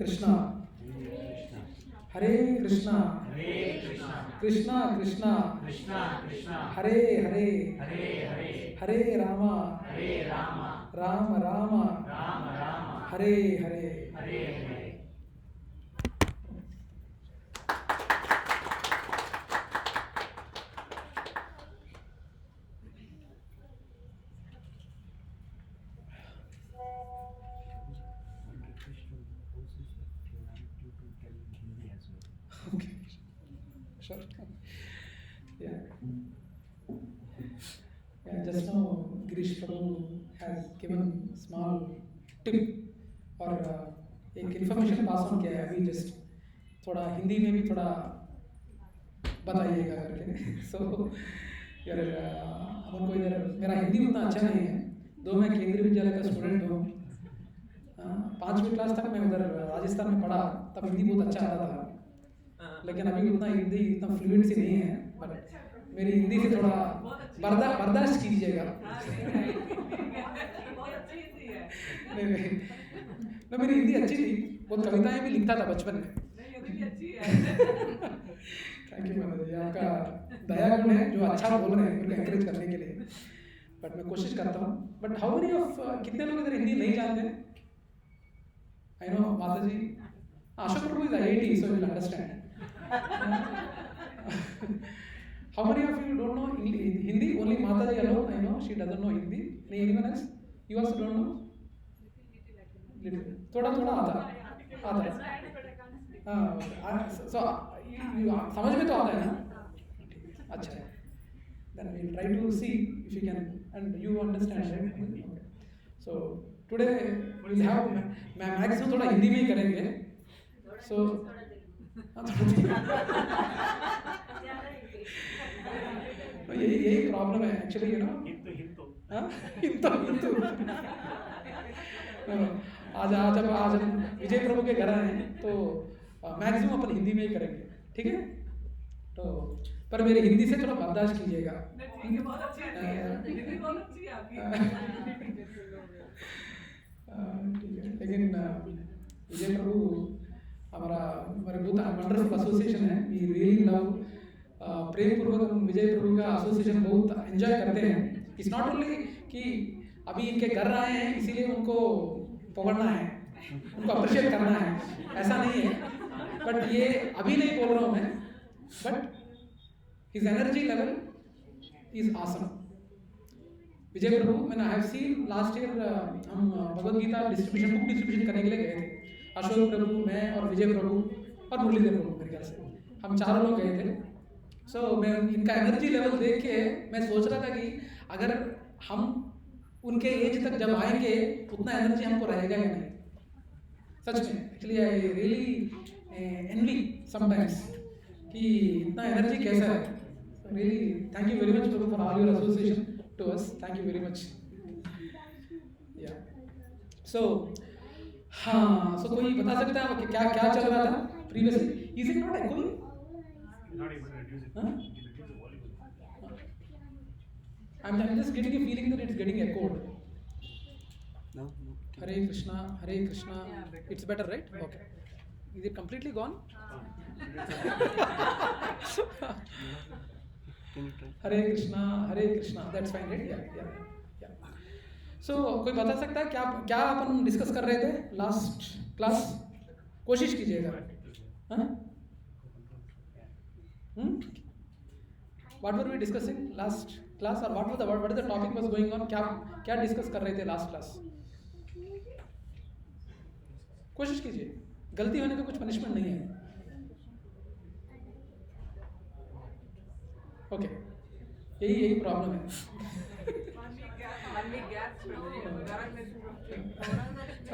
Krishna Hare Krishna Krishna Krishna Hare Hare Hare Rama Ram Ram Hare Hare Okay, sure. Yeah. Yeah, just now Girish Prabhu has given small tip और एक information pass on किया है अभी just थोड़ा हिंदी में भी थोड़ा बताइएगा करके सो यार अपन को इधर मेरा हिंदी उतना अच्छा नहीं है दो मैं केंद्रीय विद्यालय का स्टूडेंट हूँ 5वीं क्लास तक मैं उधर राजस्थान में पढ़ा तब हिंदी बहुत अच्छा आता था लेकिन अभी उतना हिंदी इतना फ्लुएंसी नहीं है बट मेरी हिंदी से थोड़ा बर्दाश्त कीजिएगा नहीं मेरी हिंदी अच्छी थी बहुत कविताएं भी लिखता था बचपन में थैंक यू मैम जी आपका दया गुण है जो अच्छा बोल रहे हैं उनको एनकरेज करने के लिए बट मैं कोशिश करता हूँ बट हाउ मेनी ऑफ कितने लोग इधर हिंदी नहीं जानते आई नो माता जी Ashok Prabhu is IIT so you will understand how many of you don't know Hindi only Mata ji alone I know she doesn't know Hindi anyone else you also don't know थोड़ा थोड़ा आता है हाँ so समझ में तो आता है ना अच्छा है then we'll try to see if you can and you understand right okay. So today we'll have maximum थोड़ा हिंदी में ही करेंगे so यही प्रॉब्लम है एक्चुअली यू नो हिंदू आज हम विजय प्रभु के घर आए हैं तो मैक्सिमम अपन हिंदी में ही करेंगे ठीक है तो पर मेरी हिंदी से थोड़ा बर्दाश्त कीजिएगा लेकिन विजय प्रभु हमारे बहुत वंडरफुल एसोसिएशन है वी रियली लव प्रेम पूर्वक हम विजय प्रभु का एसोसिएशन बहुत एंजॉय करते हैं इट्स नॉट ओनली कि अभी इनके घर आए हैं इसीलिए उनको पकड़ना है उनको अप्रिशिएट करना है ऐसा नहीं है बट ये अभी नहीं बोल रहा हूँ मैं but his energy level is awesome Vijay Prabhu मैंने I have seen last year हम Bhagavad Gita distribution book distribution करने के लिए गए थे अशोक प्रभु मैं और विजय प्रभु और मुरलीधर प्रभु मेरे ख्याल से हम चारों लोग गए थे सो मैं इनका एनर्जी लेवल देख के मैं सोच रहा था कि अगर हम उनके एज तक जब आएंगे उतना एनर्जी हमको रहेगा या नहीं सच में actually I really envy sometimes कि इतना एनर्जी कैसा है really thank you very much Prabhu for all your association to us thank you very much या सो हाँ सो कोई बता सकता है क्या क्या चल रहा था previously is it not echoing not able to reduce it you reduce the volume I'm just getting a feeling that it's getting echoed no Hare Krishna it's better right okay is it completely gone Hare Krishna that's fine right yeah so कोई बता सकता है क्या अपन discuss कर रहे थे last class कोशिश कीजिएगा हाँ What were we discussing last class or what is the topic was going on क्या डिस्कस कर रहे थे लास्ट क्लास कोशिश कीजिए गलती होने का कुछ पनिशमेंट नहीं है ओके यही प्रॉब्लम है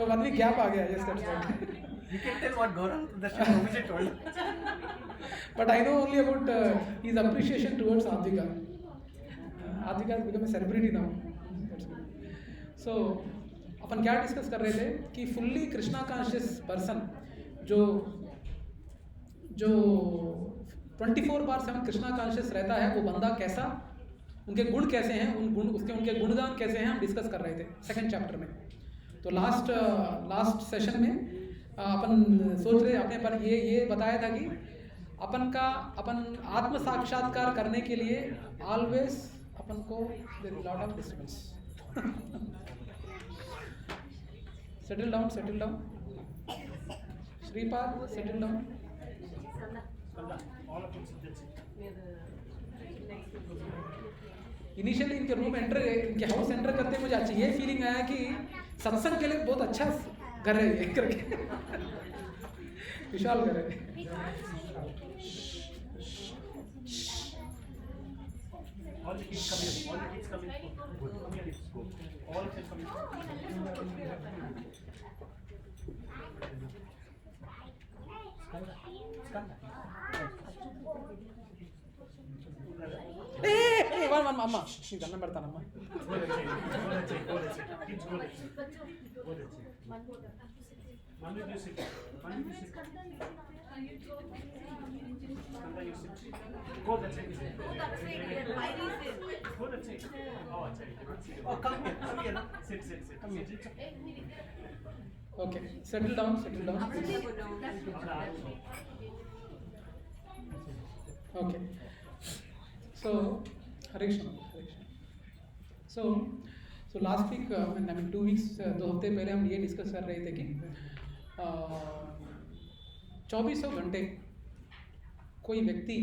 वन वीक गैप आ गया yes that's right You can tell what Gaurav Darshan Babiji told. But I know only about his appreciation towards Adhika. Adhika has become a celebrity now. That's good. So, अपन क्या discuss कर रहे थे कि fully Krishna conscious person जो 24/7 Krishna conscious रहता है वो बंदा कैसा उनके गुण कैसे हैं उनके गुणगान कैसे हैं हम डिस्कस कर रहे थे सेकंड चैप्टर में तो लास्ट सेशन में अपन सोच रहे अपने पर ये बताया था कि अपन आत्म साक्षात्कार करने के लिए ऑलवेज अपन को there is lot of disturbance. Settle down Shripad, settle down. Initially इनके रूम इनके हाउस एंटर करते मुझे अच्छा ये फीलिंग आया कि सत्संग के लिए बहुत अच्छा घर है ये करके. विशाल घर है. All the kids coming. Come here, let's go. All of them coming. one అమ్మ నీకు దండం పెడతానమ్మా. Kids go let's sit. Go that side. Go that side. Oh, come here. Sit. Come here. Okay, settle down. Okay. So, Harikshan. So last week, 2 weeks, 2 हफ्ते पहले हम ये discuss कर रहे थे कि 2400 घंटे कोई व्यक्ति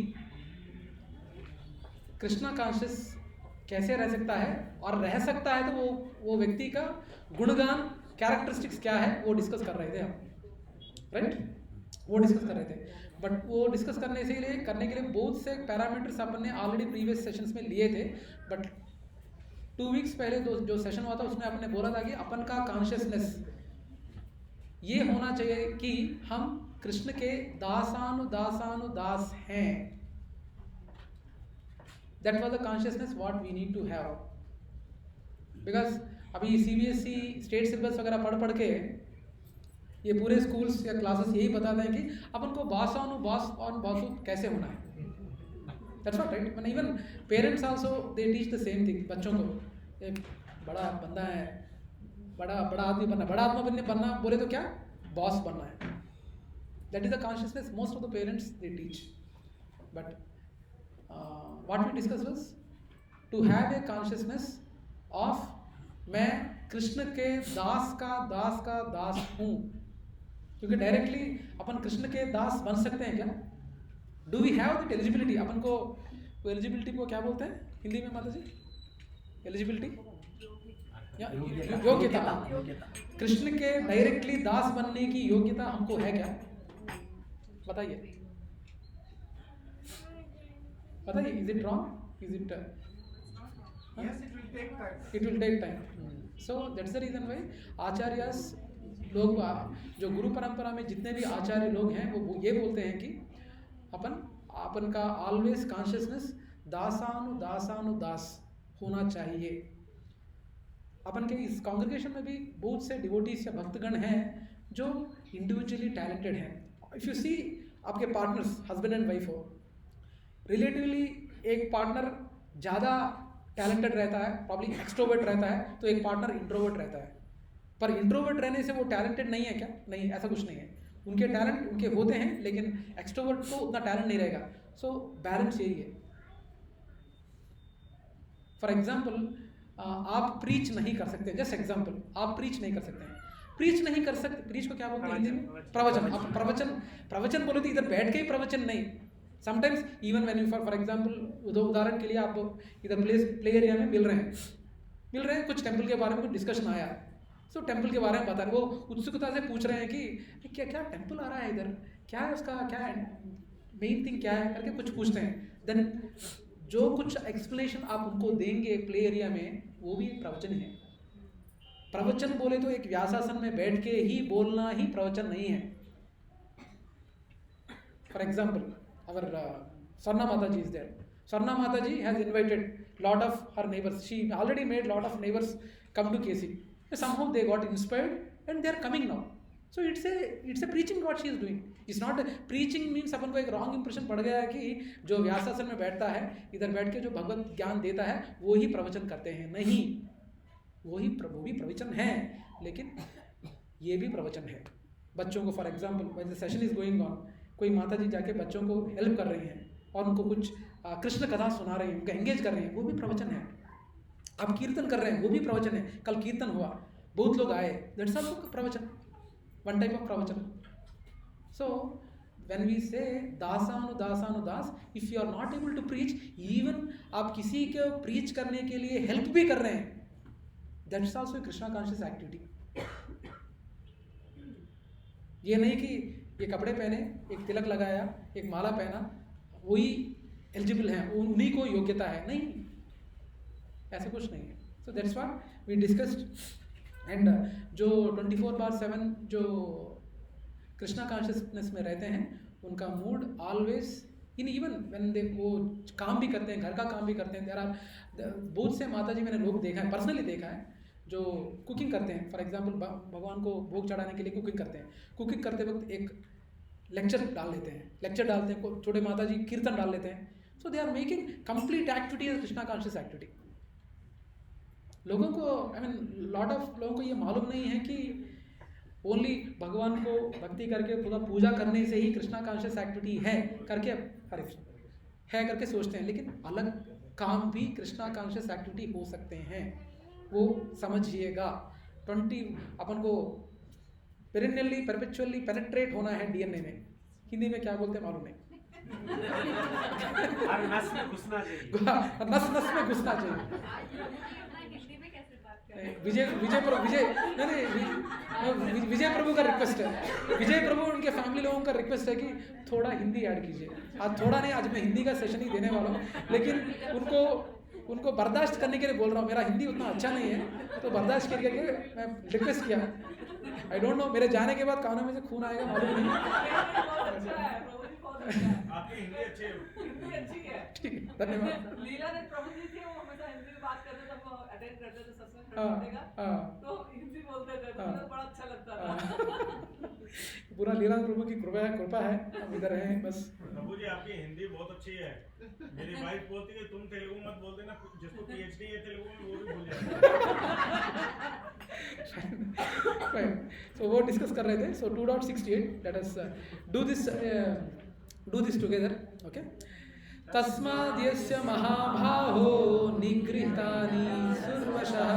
कृष्णा कॉन्शियस कैसे रह सकता है, और रह सकता है तो वो व्यक्ति का गुणगान कैरेक्टरिस्टिक्स क्या है वो डिस्कस कर रहे थे हम, राइट? वो डिस्कस कर रहे थे. बट वो डिस्कस करने के लिए बहुत से पैरामीटर्स अपन ने ऑलरेडी प्रीवियस सेशंस में लिए थे. बट 2 वीक्स पहले जो सेशन हुआ था उसमें अपन ने बोला था कि अपन का कॉन्शियसनेस ये होना चाहिए कि हम कृष्ण के दासानुदास हैं. That was the consciousness what we need to have. Because अभी CBSE स्टेट सिलेबस वगैरह पढ़ के ये पूरे स्कूल्स या क्लासेस यही बताते हैं कि अपन को बासु कैसे होना है. That's not right. मैंने even parents also they teach the same thing बच्चों को. एक बड़ा बंदा है, बड़ा आदमी बनना बोले तो क्या बॉस बनना है. That is the consciousness most of the parents they teach. But what we discuss was to have a consciousness of मैं कृष्ण के दास का दास हूँ. क्योंकि डायरेक्टली अपन कृष्ण के दास बन सकते हैं क्या? Do we have that eligibility? अपन को एलिजिबिलिटी को क्या बोलते हैं हिंदी में माता जी? एलिजिबिलिटी या योग्यता. कृष्ण के डायरेक्टली दास बनने की योग्यता हमको है क्या? बताइए. Is it wrong? Is it? Yes, it will take time. It will take time. So that's the reason why acharyas लोग जो गुरु परंपरा में जितने भी आचार्य लोग हैं वो ये बोलते हैं कि अपन का ऑलवेज कॉन्शियसनेस दासानुदास होना चाहिए. अपन के इस कॉन्ग्रेगेशन में भी बहुत से डिवोटीज या भक्तगण हैं जो इंडिविजुअली टैलेंटेड हैं. इफ यू सी आपके पार्टनर्स हस्बैंड एंड वाइफ हो, रिलेटिवली एक पार्टनर ज़्यादा टैलेंटेड रहता है, प्रॉब्ली एक्सट्रोवर्ट रहता है, तो एक पार्टनर इंट्रोवर्ट रहता है. पर इंट्रोवर्ट रहने से वो टैलेंटेड नहीं है क्या? नहीं, ऐसा कुछ नहीं है. उनके टैलेंट उनके होते हैं, लेकिन एक्सट्रोवर्ट को उतना टैलेंट नहीं रहेगा. सो बैलेंस यही है. फॉर एग्जाम्पल आप प्रीच नहीं कर सकते. जस्ट एग्जाम्पल, आप प्रीच नहीं कर सकते हैं. प्रीच को क्या बोलते हैं हिंदी में? प्रवचन. आप प्रवचन बोले तो इधर बैठ के ही प्रवचन नहीं. Sometimes even when you for example उदाहरण के लिए आप इधर प्ले एरिया में मिल रहे हैं, कुछ टेम्पल के बारे में कुछ डिस्कशन आया. सो टेम्पल के बारे में बता रहे, वो उत्सुकता से पूछ रहे हैं कि क्या टेम्पल आ रहा है इधर, क्या है उसका, क्या है मेन थिंग क्या है करके कुछ पूछते हैं. देन जो कुछ एक्सप्लेनेशन आप उनको देंगे प्ले एरिया में, वो भी एक प्रवचन है. प्रवचन बोले तो एक व्यासासन में बैठ के ही बोलना ही प्रवचन नहीं है. For example our Swarna Mataji is there. Swarna Mataji has invited lot of her neighbors. She already made lot of neighbors come to KC. Somehow they got inspired and they are coming now. So it's a preaching what she is doing. It's not preaching means अपन को एक wrong impression पड़ गया है कि जो व्यासासन में बैठता है, इधर बैठ के जो भगवत ज्ञान देता है वो ही प्रवचन करते हैं. नहीं, वो भी प्रवचन है, लेकिन ये भी प्रवचन है. बच्चों को for example when the session is going on, कोई माता जी जाके बच्चों को हेल्प कर रही हैं और उनको कुछ कृष्ण कथा सुना रही हैं, उनको एंगेज कर रही हैं, वो भी प्रवचन है। आप कीर्तन कर रहे हैं, वो भी प्रवचन है। कल कीर्तन हुआ, बहुत लोग आए, दैट्स आल्सो प्रवचन, वन टाइप ऑफ प्रवचन। सो when we say दासानुदास, if you are not able to preach, even आप किसी को preach करने के लिए help भी कर रहे हैं, that's also a Krishna conscious activity. ये नहीं कि ये कपड़े पहने, एक तिलक लगाया, एक माला पहना, वही एलिजिबल है, उन्हीं को योग्यता है, नहीं, ऐसा कुछ नहीं है। So that's what we discussed. And जो 24/7 जो कृष्णा कॉन्शियसनेस में रहते हैं, उनका mood always in even when they वो काम भी करते हैं, घर का काम भी करते हैं, देयर आर बहुत से माता जी मैंने लोग देखा है, पर्सनली देखा है, जो कुकिंग करते हैं। फॉर एग्जांपल भगवान को भोग चढ़ाने के लिए कुकिंग करते हैं, कुकिंग करते वक्त एक लेक्चर डाल लेते हैं, छोटे माता जी कीर्तन डाल लेते हैं। So they are making complete activity as Krishna conscious activity. लोगों को आई मीन लॉट ऑफ लोगों को ये मालूम नहीं है कि ओनली भगवान को भक्ति करके पूरा पूजा करने से ही कृष्णा कॉन्शियस एक्टिविटी है करके, हरे कृष्ण है करके सोचते हैं, लेकिन अलग काम भी कृष्णा कॉन्शियस एक्टिविटी हो सकते हैं, वो समझिएगा। 20 अपन को पेरिनियली परपेचुअली पेनिट्रेट होना है डीएनए में, हिंदी में क्या बोलते हैं मालूम नहीं, नस में घुसना चाहिए, नस नस में घुसना चाहिए। विजय प्रभु का रिक्वेस्ट है, विजय प्रभु उनके फैमिली लोगों का रिक्वेस्ट है कि थोड़ा हिंदी ऐड कीजिए। आज थोड़ा नहीं, आज मैं हिंदी का सेशन ही देने वाला हूँ, लेकिन उनको बर्दाश्त करने के लिए बोल रहा हूँ, मेरा हिंदी उतना अच्छा नहीं है, तो बर्दाश्त करके मैं रिक्वेस्ट किया। आई डोंट नो, मेरे जाने के बाद कानों में से खून आएगा मालूम नहीं। आपकी हिंदी अच्छी है, हिंदी अच्छी है, ठीक है, धन्यवाद। लीला ने प्रभु जी थे, वो हमेशा हिंदी में बात करते थे, वो अटेंड करते थे सत्संग, तो हिंदी बोलते थे, तो बड़ा अच्छा लगता था। पूरा लीला प्रभु की कृपा है, हम इधर हैं बस। प्रभु जी आपकी हिंदी बहुत अच्छी है। मेरी वाइफ बोलती है तुम तेलुगु मत बोल देना, जिसको पीएचडी है तेलुगु में वो भी भूल जाएगा। So वो डिस्कस कर रहे थे। So 2.68, let us do this together, okay? तस्माद्यस्य महाभाहो निगृहीतानि सर्वशः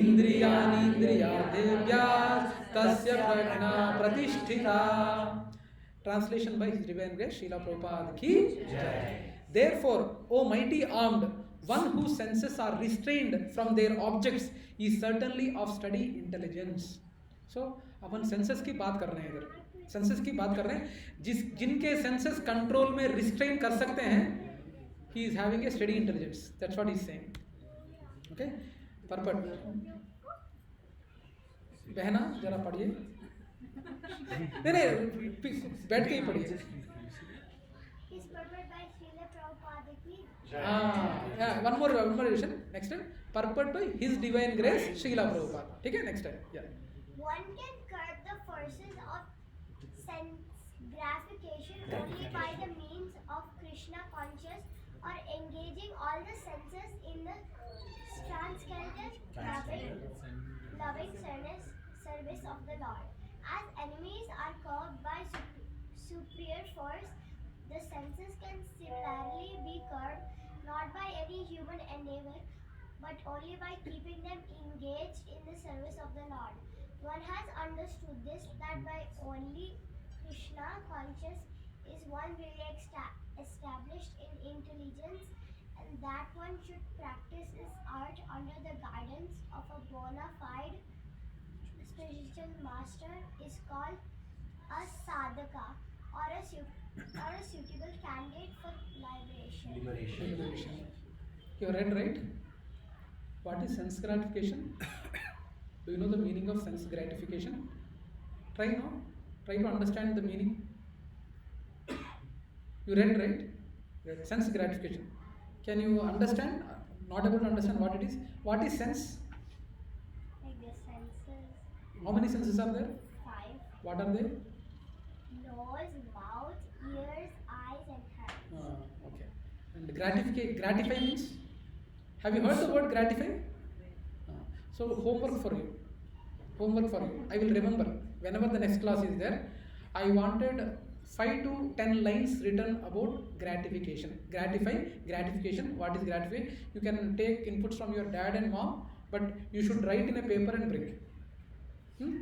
इंद्रियाणीन्द्रियार्थेभ्यः तस्य प्रज्ञा प्रतिष्ठिता। Translation by His Divine Grace Srila Prabhupada की जय। Therefore, O mighty armed, one whose senses are restrained from their objects is certainly of steady intelligence. So upon senses की बात कर रहे हैं, इधर सेंसेस की बात कर रहे हैं, जिनके सेंसेस कंट्रोल में रिस्ट्रेन कर सकते हैं, he is having a steady intelligence. That's what he is saying. Okay? Purport. बहना जरा पढ़िए। नहीं बैठ के ही पढ़िए। One more edition. Next time. Purport by His Divine Grace Srila Prabhupada. ठीक है? Next time. Yeah. One can curb the forces of sense gratification only by the means of Krishna conscious or engaging all the senses in the transcendental loving service of the Lord. As enemies are curbed by superior force, the senses can similarly be curbed not by any human endeavor, but only by keeping them engaged in the service of the Lord. One has understood this, that by only Krishna conscious is one really established in intelligence, and that one should practice his art under the guidance of a bona fide spiritual master is called a sadhaka or a suitable candidate for liberation. You read right? What is sense gratification? Do you know the meaning of sense gratification? Try now. Try to understand the meaning. You read right? Sense gratification. Can you understand? Not able to understand what it is? What is sense? Like the senses. How many senses are there? 5. What are they? Nose, mouth, ears, eyes, and hands. Okay. And gratify means? Have you heard the word gratify? So homework for you. I will remember. whenever the next class is there, I wanted 5 to 10 lines written about gratification. Gratification. What is gratify? You can take inputs from your dad and mom, but you should write in a paper and bring.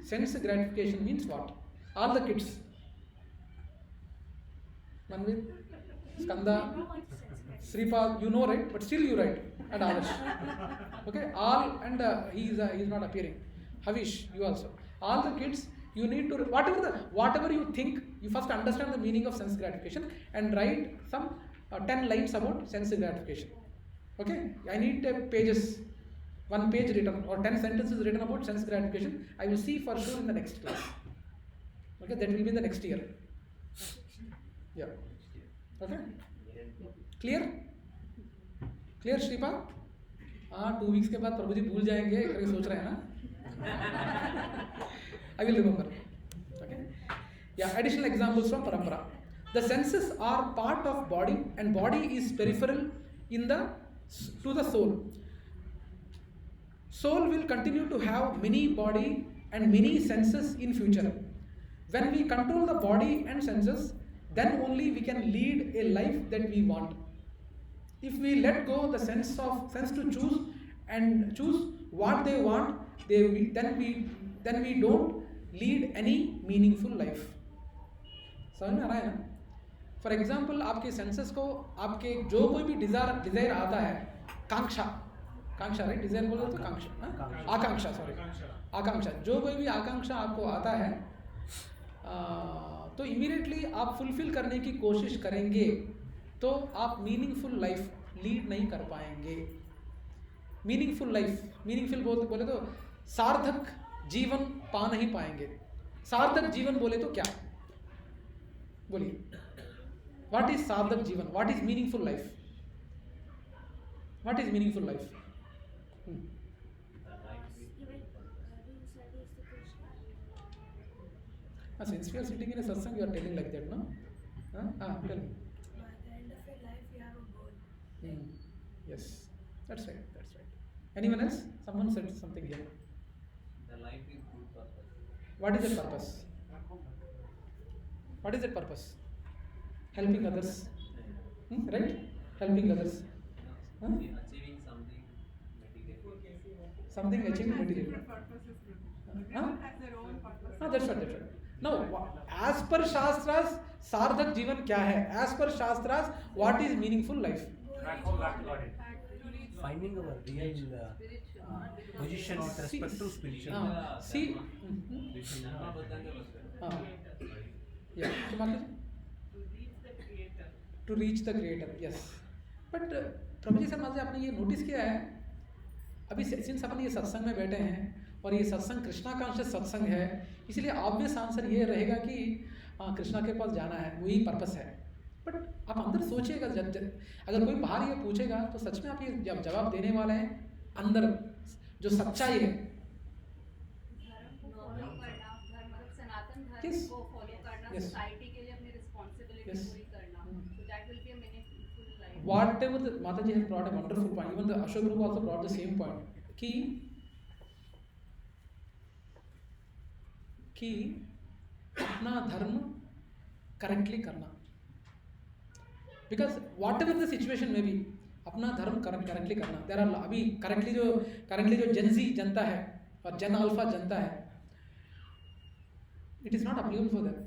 Sense gratification means what? All the kids. Manvir, Skanda, Sripad, you know, right? But still you write. And Adarsh. Okay, all, and he is not appearing. Havish, you also. All the kids, you need to, whatever you think, you first understand the meaning of sense gratification and write some 10 lines about sense gratification. Okay, I need pages, 1 page written or 10 sentences written about sense gratification. I will see for sure in the next class. Okay, that will be the next year. Yeah. Okay. Clear? Clear, Shripa? हाँ, 2 weeks के बाद प्रभु जी भूल जाएंगे करके सोच रहे हैं ना? I will remember. Okay. Yeah. Additional examples from Parampara. The senses are part of body, and body is peripheral to the soul. Soul will continue to have many body and many senses in future. When we control the body and senses, then only we can lead a life that we want. If we let go the sense to choose what they want, then we don't lead any meaningful life. समझ में आ रहा है ना? For example, आपके senses को आपके जो कोई भी desire आता है, कांक्षा right? Desire बोलो तो कांक्षा, आकांक्षा, sorry, आकांक्षा, जो कोई भी आकांक्षा आपको आता है, तो immediately आप fulfill करने की कोशिश करेंगे, तो आप मीनिंगफुल लाइफ लीड नहीं कर पाएंगे. मीनिंगफुल बोले तो सार्थक जीवन पा नहीं पाएंगे. सार्थक जीवन बोले तो क्या? बोलिए, व्हाट इज सार्थक जीवन? What is meaningful life? What is meaningful life? Since we are sitting in a satsang, you are telling like that, no? Tell me. Yes, that's right. Anyone else? Someone said something here. The life is good purpose. What is the purpose? What is the purpose? Helping others. Right? Helping others. Achieving something material. Something achieving material. Purpose is good. Everyone has their own purpose. That's right. Now, as per Shastras, सार्थक जीवन क्या है? As per Shastras, what is meaningful life? Back home, back to God. Finding our real position with respect to spiritual. See. Yeah. To reach the creator. Yes. But प्रभु जी समाज आपने ये notice किया है, अभी सिंस अपन ये सत्संग में बैठे हैं और ये सत्संग कृष्णा कॉन्शियस सत्संग है, इसलिए ऑब्वियस आंसर ये रहेगा कि कृष्णा के पास जाना है, वही पर्पस है. बट आप अंदर सोचिएगा, अगर कोई बाहर ये पूछेगा तो सच में आप ये जवाब देने वाले हैं अंदर जो सच्चाई है. सनातन धर्म को फॉलो करना, सोसाइटी के लिए अपनी रिस्पांसिबिलिटी पूरी करना, so that will be a meaningful life. Whatever the Mataji has brought a wonderful point. Even the Ashok Group also brought the same point. कि अपना धर्म करेक्टली करना. Because what ever the situation में भी अपना धर्म करेक्टली करना. There are अभी करेंटली जो जेनजी जनता है और जेन अल्फा जनता है, it is not applicable for that.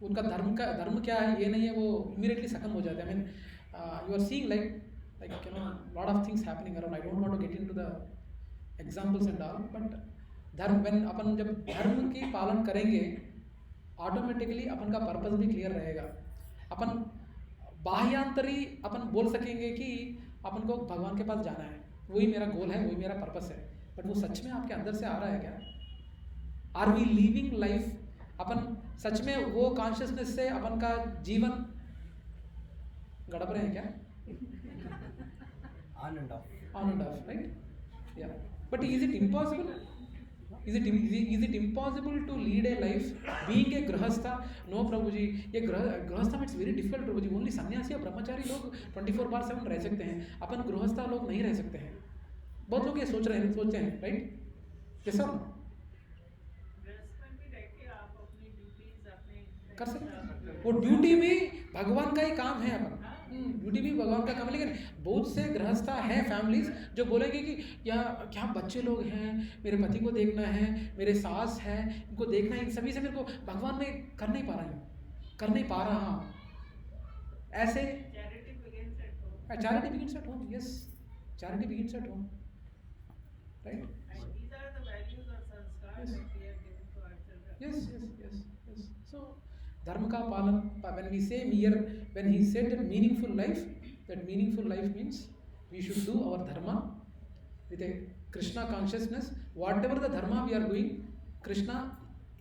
उनका धर्म क्या है ये नहीं है, वो इमीडिएटली खत्म हो जाता है. I mean you are seeing like you know lot of things happening around. I don't want to get into the examples and all, but धर्म अपन जब धर्म की पालन करेंगे ऑटोमेटिकली अपन का पर्पस भी क्लियर रहेगा. अपन बाह्यांतरी अपन बोल सकेंगे कि अपन को भगवान के पास जाना है, वही मेरा गोल है, वही मेरा पर्पस है. बट वो सच में आपके अंदर से आ रहा है क्या? Are we living life? अपन सच में वो कॉन्शियसनेस से अपन का जीवन गड़प रहे हैं क्या? On and off, right? Yeah. But is it impossible? Is it impossible to lead a life being a grahastha? No, Prabhu जी, ये grahastha it's very difficult, Prabhu ji. Only सन्यासी या ब्रह्मचारी लोग 24/7 रह सकते हैं, अपन गृहस्था लोग नहीं रह सकते हैं. बहुत लोग ये सोचते हैं, राइट? Yes or no? कर सकते हैं। वो ड्यूटी भी भगवान का ही काम है अपन, ड्यूटी भी भगवान का काम है। लेकिन बहुत से गृहस्था हैं फैमिलीज जो बोलेंगे कि यहाँ क्या बच्चे लोग हैं, मेरे पति को देखना है, मेरे सास है, इनको देखना है, इन सभी से मेरे को भगवान में कर नहीं पा रहा हूँ, कर नहीं पा रहा हूँ। ऐसे charity begins at home. Yes, charity begins at home, right? And these are the values or sanskars Yes. that we are giving to our children. Yes. So dharma ka palan, when we say here, when he said that meaningful life means we should do our dharma with a Krishna consciousness. Whatever the dharma we are doing, Krishna,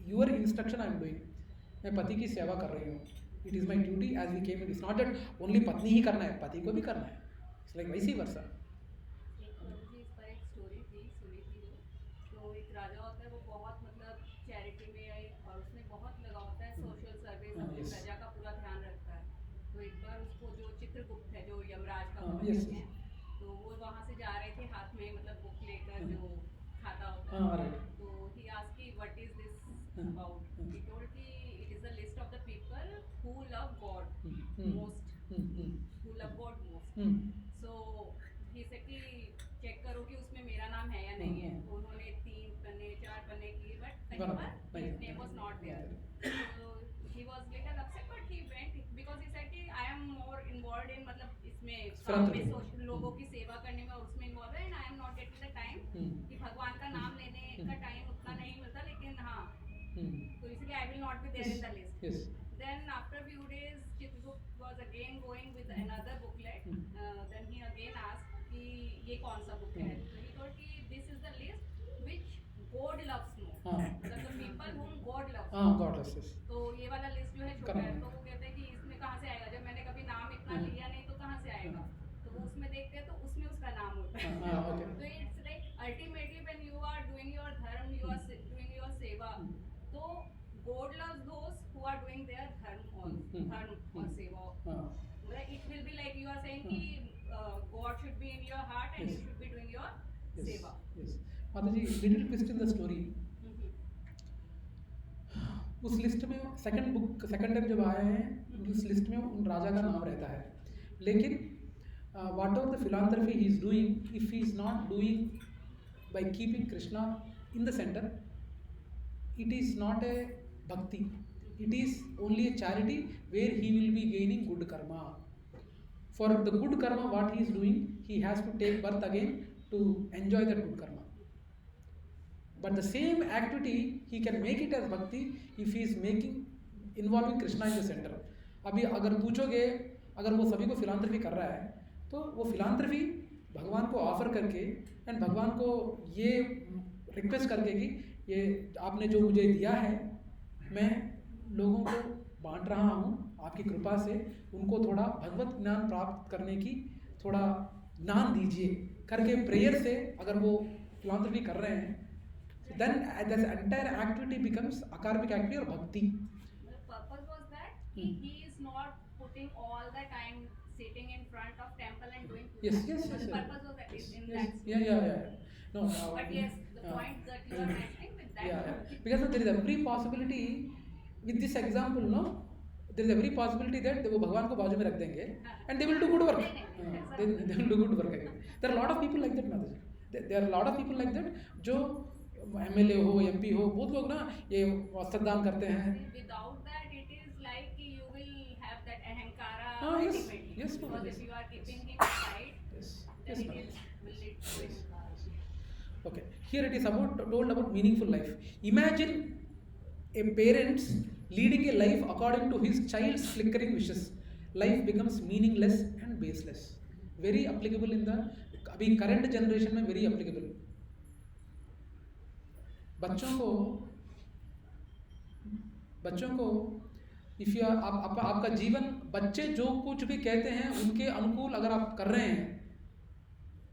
your instruction I am doing. मैं पति की सेवा कर रही हूँ. It is my duty as we came in. It's not that only पत्नी ही करना है, पति को भी करना है. It's like vice versa. एक जी इस पर एक स्टोरी थी, सुनी थी जो, तो एक राजा होता है, वो बहुत मतलब चैरिटी में और उसमें बहुत लगा होता है, सोशल सर्विस, अपनी Yes. प्रजा का पूरा ध्यान रखता है। तो एक बार उसको जो चित्रगुप्त है, जो यमराज का Yes. पुत्र है, तो वो वहाँ से जा रहे थे हाथ में मतलब बुक लेकर जो खाता होता है। Right. तो he asked कि what is this about? He told कि it is a list of the people who love God most, who love God most. So he said कि चेक करो कि उसमें मेरा नाम है या नहीं है। तो उन्होंने 3 पन्ने 4 पन्ने किए, but कहीं पर his name was not there. So he was little upset, but he went because he said कि I am more involved in मतलब इसमें काम में सोशल लोगों की सेवा करने में और उसमें involved है, and I am not getting the time कि भगवान का नाम लेने का टाइम उतना नहीं मिलता, लेकिन हाँ तो इसलिए I will not be there in the list. Yes. Then after few days, Chitragupta was again going with another booklet. Then he again asked कि ये कौन सा book है? So he told कि this is the list which God loves more. मतलब the people whom God loves. God loves us. तो ये वाला लिस्ट जो है छोटा है, तो वो कहते हैं कि इसमें कहाँ से आएगा, जब मैंने कभी नाम इतना लिया नहीं तो कहाँ से आएगा। तो वो उसमें देखते हैं तो उसमें उसका नाम होता है। Okay. तो it's like ultimately when you are doing your dharma, you are doing your seva, तो God loves those who are doing their dharma or seva. Like it will be like you are saying कि God should be in your heart and you should be doing your seva. Yes. माता जी, little twist in the story. उस list में second time जब आए हैं, उस list में उन राजा का नाम रहता है, लेकिन whatever the philanthropy he is doing, if he is not doing by keeping Krishna in the centre, it is not a bhakti, it is only a charity where he will be gaining good karma. For the good karma what he is doing, he has to take birth again to enjoy that good karma. But the same activity he can make it as bhakti if he is involving Krishna in the center. अभी अगर पूछोगे, अगर वो सभी को फिलांथ्रफी कर रहा है, तो वो फिलांथ्रफी भगवान को ऑफर करके एंड भगवान को ये रिक्वेस्ट करके कि ये आपने जो मुझे दिया है मैं लोगों को बांट रहा हूँ आपकी कृपा से, उनको थोड़ा भगवत ज्ञान प्राप्त करने की थोड़ा ज्ञान दीजिए करके प्रेयर से अगर वो फिलांथ्रफी कर रहे हैं, then this entire activity becomes akarmic activity or bhakti. The purpose was that he is not putting all the time sitting in front of temple and doing puja. Yes. The purpose was that is in Yes. that. Yeah. No. But yes, the point that you are mentioning with that. Yeah. Because there is every possibility with this example, no, there is every possibility that वो भगवान को बाजू में रख देंगे and they will do good work. They will do good work. There are a lot of people like that, Mataji. There are a lot of people like that जो MLA हो, MP हो, बहुत लोग ना ये वस्त्रदान करते हैं. Without that, it is like you will have that ahankara Yes. ultimately. Yes, Because yes. if you are keeping him aside, Yes. then Yes, it will lead to ahankara. Okay. Here it is told about meaningful life. Imagine a parents leading a life according to his child's flickering wishes. Life becomes meaningless and baseless. Very applicable in the अभी current generation में very applicable. बच्चों को if you आपका जीवन, बच्चे जो कुछ भी कहते हैं उनके अनुकूल अगर आप कर रहे हैं,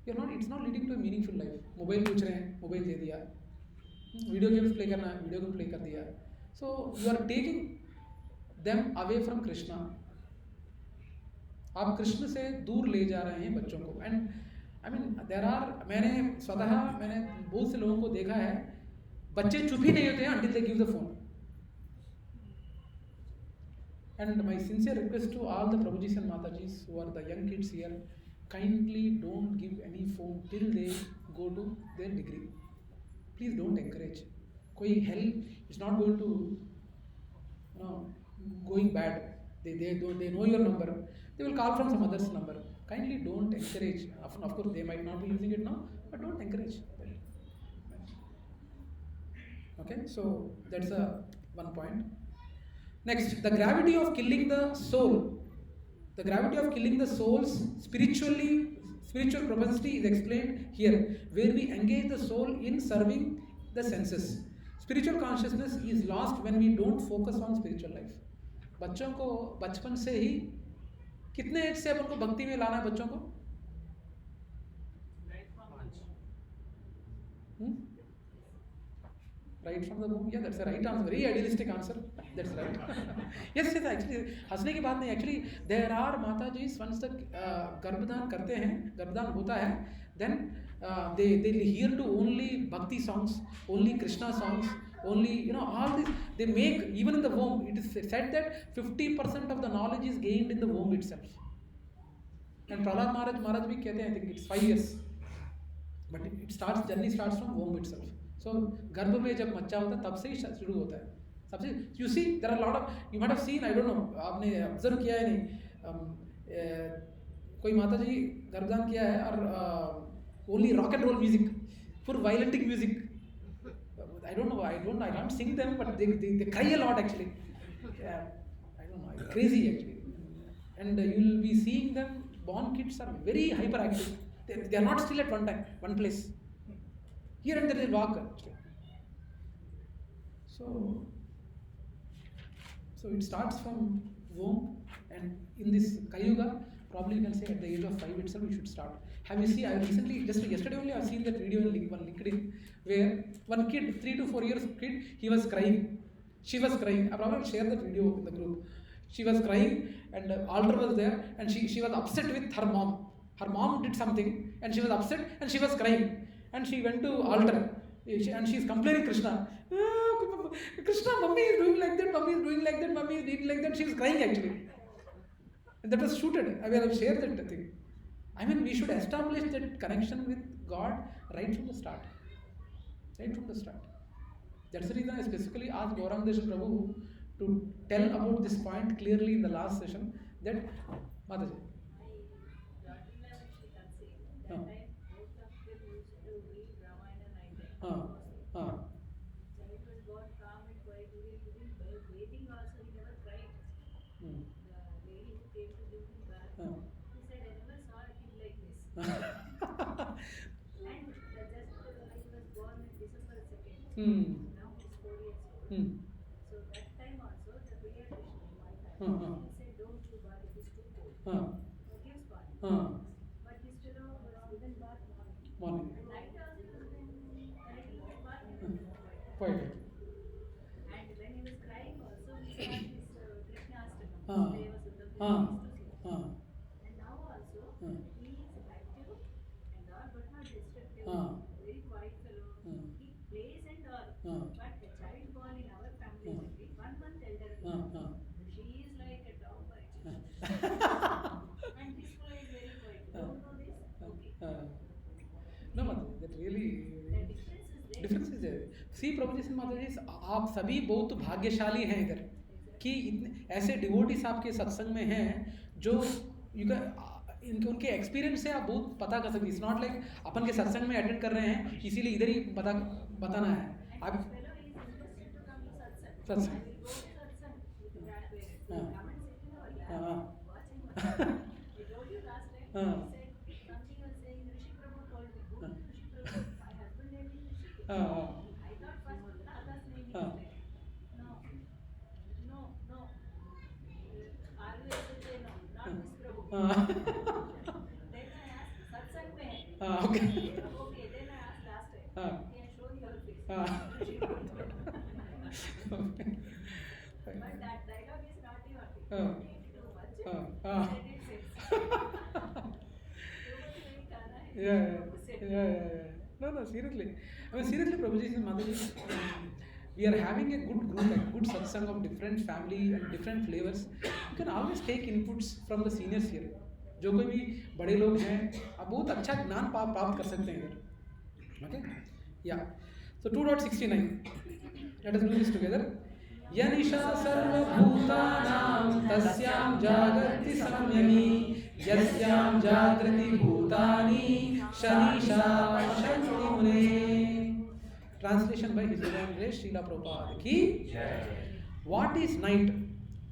it's not leading to meaningful life. Mobile पूछ रहे हैं, मोबाइल दे दिया. वीडियो गेम्स प्ले करना है, वीडियो गेम प्ले कर दिया. So you are taking them away from Krishna. आप कृष्ण से दूर ले जा रहे हैं बच्चों को. एंड आई मीन मैंने बहुत से लोगों को देखा है, बच्चे चुप ही नहीं होते हैं until they give the phone. And my sincere request to all the Prabhujis and Matajis who are the young kids here, kindly don't give any phone till they go to their degree. Please don't encourage. Koi hell is not going to, going bad. They know your number. They will call from some other's number. Kindly don't encourage. Of course, they might not be using it now, but don't encourage. Okay, so that's one point. Next, the gravity of killing the soul. The gravity of killing the soul's spiritual propensity is explained here, where we engage the soul in serving the senses. Spiritual consciousness is lost when we don't focus on spiritual life. बच्चों को बचपन से ही कितने as से अपन को भक्ति में लाना है बच्चों को? Right from the womb. Yeah, that's a right answer. Very idealistic answer. That's right. yes, actually, हंसने की बात नहीं. Actually, there are Mataji's once the गर्भदान करते हैं, गर्भदान होता है, then they hear to only bhakti songs, only Krishna songs, only all this. They make even in the womb. It is said that 50% of the knowledge is gained in the womb itself. And Prahlad Maharaj भी कहते हैं, I think it's 5 years, but journey starts from womb itself. So गर्भ में जब बच्चा होता है तब से ही शुरू होता है. सबसे you see there are a lot of, you might have seen, I don't know, आपने observe किया है नहीं, कोई माता जी गर्भदान किया है और only rock and roll music, for violentic music. I don't know, I can't sing them, but they cry a lot actually. Yeah, I don't know, crazy actually. And you will be seeing them. Born kids are very hyperactive. They are not still at one place. Here and there they walk actually. So it starts from womb, and in this Kali Yuga, probably you can say at the age of 5 itself we should start. Have you seen? I recently, just yesterday only, I've seen that video on LinkedIn, where one kid, 3 to 4 years kid, he was crying. She was crying. I probably will share that video in the group. She was crying, and the altar was there, and she was upset with her mom. Her mom did something, and she was upset, and she was crying. And she went to altar, and she is complaining Krishna. Krishna, mommy is doing like that, mommy is doing like that, mommy is doing like that. She was crying actually. And that was shooted. I will share that thing. I mean, we should establish that connection with God right from the start. Right from the start. That's the reason I specifically asked Gaurang Desh Prabhu to tell about this point clearly in the last session. That Mataji. Now he's 4 years old. So that time also the pediatrician in my family he said don't give bath, it is too cold. He gives bath. But instead of given bath morning. And night also when he gives bath Quite. And when he was crying also we started his Krishna Ashtakam. They was the and now also he is active and all but not destructive. Very quiet fellow. He plays and all. But the child born in our family is only 1 month elder. She is like a dog by and this boy is very quiet. Don't know this? Okay. No, Mataji, that really The difference is there. See, Prabhuji and Mataji, आप सभी बहुत भाग्यशाली हैं इधर कि इतने ऐसे devotees आपके सत्संग में हैं जो उनके एक्सपीरियंस से आप बहुत पता कर सकते. इट्स नॉट लाइक अपन के सत्संग में अटेंड कर रहे हैं इसीलिए इधर ही बताना है आप सत्संग. Okay. Okay, then I asked last time. He has shown your face. But that dialogue is not even. Too much. Said it since. Yeah. No, seriously. I mean, seriously, Prabhuji and Mataji, we are having a good group, a good satsang of different family and different flavors, you can always take inputs from the seniors here. जो कोई भी बड़े लोग हैं, आप बहुत अच्छा ज्ञान प्राप्त कर सकते हैं इधर. Okay? Yeah. So 2.69. Let us do this together. यनिशा सर्वभूतानां तस्यां जागर्ति संयमी यस्यां जागृति भूतानि शनिशा पश्यन्ति मुने. Translation by His Divine Grace Srila Prabhupada ki jai. What is night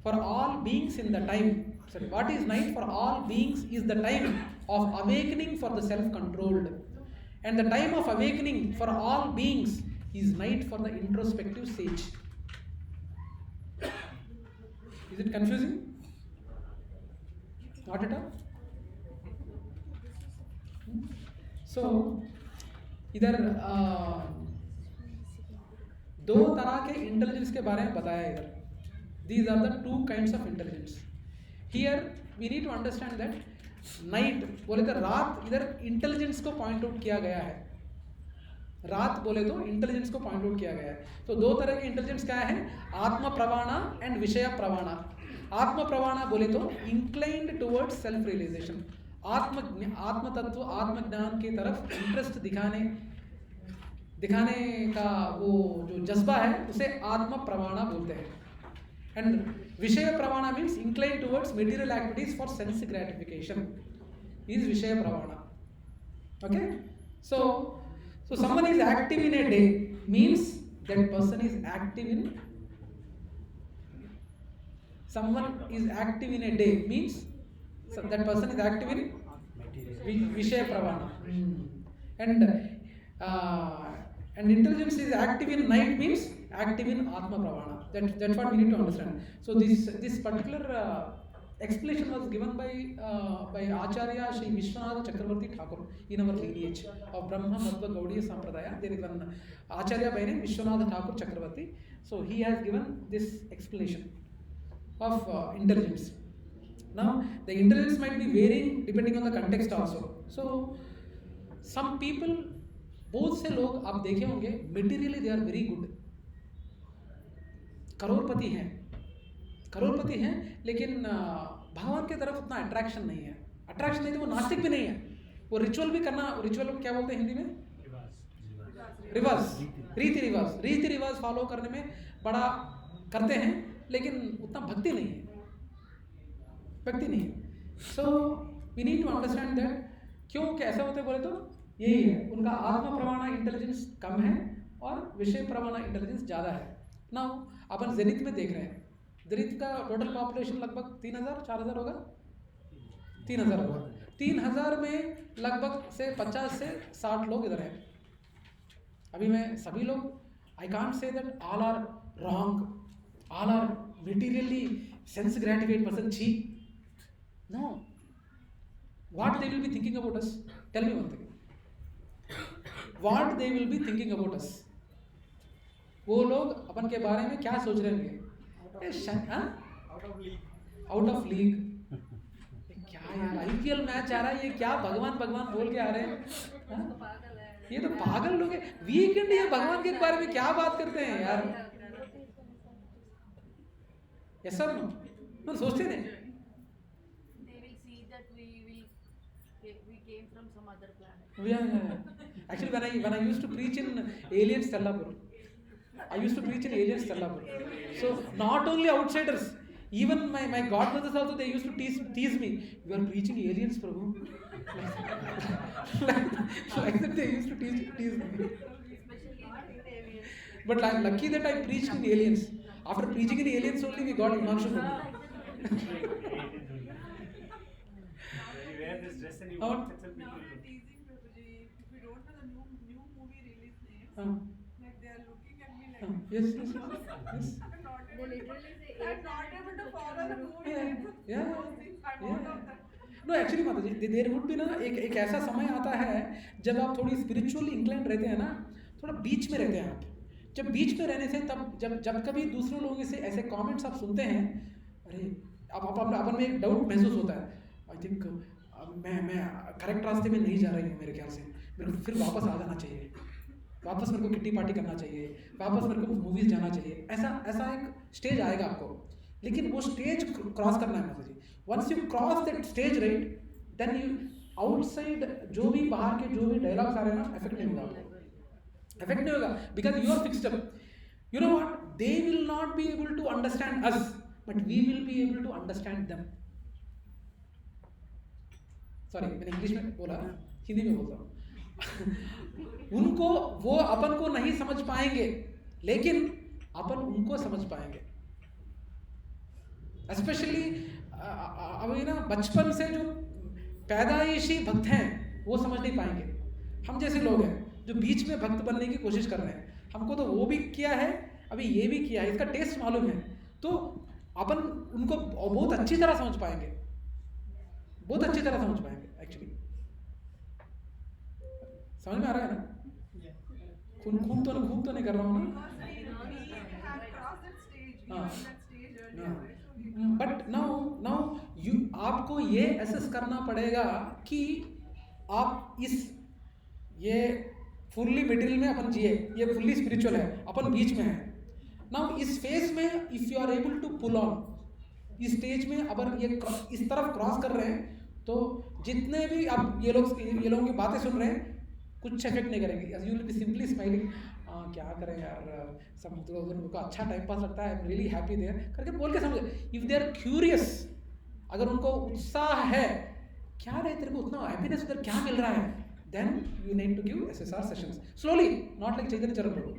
for all beings in the time? Sorry, what is night for all beings is the time of awakening for the self-controlled, and the time of awakening for all beings is night for the introspective sage. Is it confusing? Not at all. So इधर दो तरह के intelligence के बारे में बताया इधर. These are the two kinds of intelligence. Here we need to understand that night बोले तो रात, इधर इंटेलिजेंस को पॉइंट आउट किया गया है. रात बोले तो इंटेलिजेंस को पॉइंट आउट किया गया है. तो दो तरह के इंटेलिजेंस क्या है? आत्म प्रवाणा एंड विषय प्रवाणा. आत्म प्रवाणा बोले तो इंक्लाइंड टुवर्ड्स सेल्फ रियलाइजेशन, आत्म तत्व आत्म ज्ञान की तरफ इंटरेस्ट दिखाने का वो जो जज्बा है उसे आत्म प्रवाणा बोलते हैं. एंड विषय प्रवाणा means inclined towards material activities for sense gratification is विषय प्रवाणा. Okay, so someone is active in a day means that person is active in. Someone is active in a day means that person is active in Vishaya Pravana. And intelligence is active in night means active in Atma Pravana. That's what we need to understand. So this particular explanation was given by Acharya Shri Vishwanath Chakravarti Thakur in our lineage of Brahma Madhva Gaudiya Sampradaya. There is one Acharya by name Vishwanath Thakur Chakravarti. So he has given this explanation of intelligence. Now the intelligence might be varying depending on the context also. So some people, बहुत से लोग आप देखे होंगे materially they are very good, करोड़पति हैं लेकिन भगवान की तरफ उतना अट्रैक्शन नहीं है. अट्रैक्शन नहीं तो वो नास्तिक भी नहीं है. वो रिचुअल भी करना, रिचुअल क्या बोलते हैं हिंदी में? रिवाज, रीति रिवाज फॉलो करने में बड़ा करते हैं लेकिन उतना भक्ति नहीं है. So we need to understand that क्यों कैसा होते बोले तो यही है, उनका आत्म प्रमाणा इंटेलिजेंस कम है और विषय प्रमाणा इंटेलिजेंस ज़्यादा है. नाउ अपन जेनिथ में देख रहे हैं, जेनिथ का टोटल पॉपुलेशन लगभग 3000-4000 होगा, 3000 होगा. 3000 में लगभग से 50 से 60 लोग इधर हैं. अभी मैं सभी लोग, I can't say that all are wrong, all are materially sense gratified person. No. What they will be thinking about us? Tell me one thing. What they will be thinking about us? वो लोग अपन के बारे में क्या सोच रहे होंगे? Out of league. क्या यार IPL मैच आ रहा है, ये क्या भगवान बोल के आ रहे हैं? ये तो पागल लोग हैं. वीकेंड ये भगवान के बारे में क्या बात करते हैं यार? Yes or no? No, सोचते नहीं. They will see that we came from some other planet. Yeah. Actually, when I used to preach in Aliens Tellapur, So not only outsiders, even my godmothers also, they used to tease me. You are preaching aliens, Prabhu. like that they used to tease me. But I'm lucky that I preached in aliens. After preaching in aliens only, we got Himanshu Prabhu. You wear this dress and you How? walk such a people. Teasing Prabhuji, if we don't know the new movie release names, like they are looking at me like Yes. I'm not They able literally to, say I'm not able to follow the movie Yeah. names. Yeah. Those things, I'm out of that. No actually माता जी, there would भी ना एक ऐसा समय आता है जब आप थोड़ी स्पिरिचुअली इंक्लाइंड रहते हैं ना, थोड़ा बीच में रहते हैं आप. जब बीच में रहने से तब जब कभी दूसरे लोगों से ऐसे कमेंट्स आप सुनते हैं, अरे अब अपन में एक डाउट महसूस होता है. आई थिंक मैं करेक्ट रास्ते में नहीं जा रही हूँ, मेरे ख्याल से मेरे को फिर वापस आ जाना चाहिए. वापस मेरे को किट्टी पार्टी करना चाहिए, वापस मेरे को मूवीज जाना चाहिए, ऐसा एक स्टेज आएगा आपको, लेकिन वो स्टेज क्रॉस करना है माता जी। Once you cross that stage right, then you outside जो भी बाहर के जो भी डायलॉग्स आ रहे हैं ना, इफेक्ट नहीं होगा, इफेक्ट नहीं होगा, because you are fixed up. You know what, they will not be able to understand us, but we will be able to understand them. Sorry, मैंने इंग्लिश में बोला, हिंदी में बोलता हूँ। उनको वो अपन को नहीं समझ पाएंगे, लेकिन अपन उनको समझ पाएंगे। स्पेशली अभी ना बचपन से जो पैदाइशी भक्त हैं वो समझ नहीं पाएंगे। हम जैसे लोग हैं जो बीच में भक्त बनने की कोशिश कर रहे हैं, हमको तो वो भी किया है, अभी ये भी किया है, इसका टेस्ट मालूम है, तो अपन उनको बहुत अच्छी तरह समझ पाएंगे, बहुत अच्छी तरह समझ पाएंगे। एक्चुअली समझ में आ रहा है ना? खूब तो नहीं कर रहा हूँ ना। बट नाउ यू आपको ये एसेस करना पड़ेगा कि आप इस ये फुल्ली मटेरियल में अपन जिए, ये फुल्ली स्पिरिचुअल है, अपन बीच में है। नाउ इस फेज में if you are able to pull on, इस स्टेज में अगर ये इस तरफ क्रॉस कर रहे हैं, तो जितने भी आप ये लोगों की बातें सुन रहे हैं कुछ इफेक्ट नहीं करेंगे। You will be simply smiling, क्या करें यार, सब उनको अच्छा टाइम पास लगता है, रियली हैप्पी देयर करके बोल के समझे। इफ दे आर क्यूरियस, अगर उनको उत्साह है, क्या रहे तेरे को उतना हैप्पीनेस उधर क्या मिल रहा है, then you need to give SSR sessions slowly, not like Chaitanya Charan Prabhu.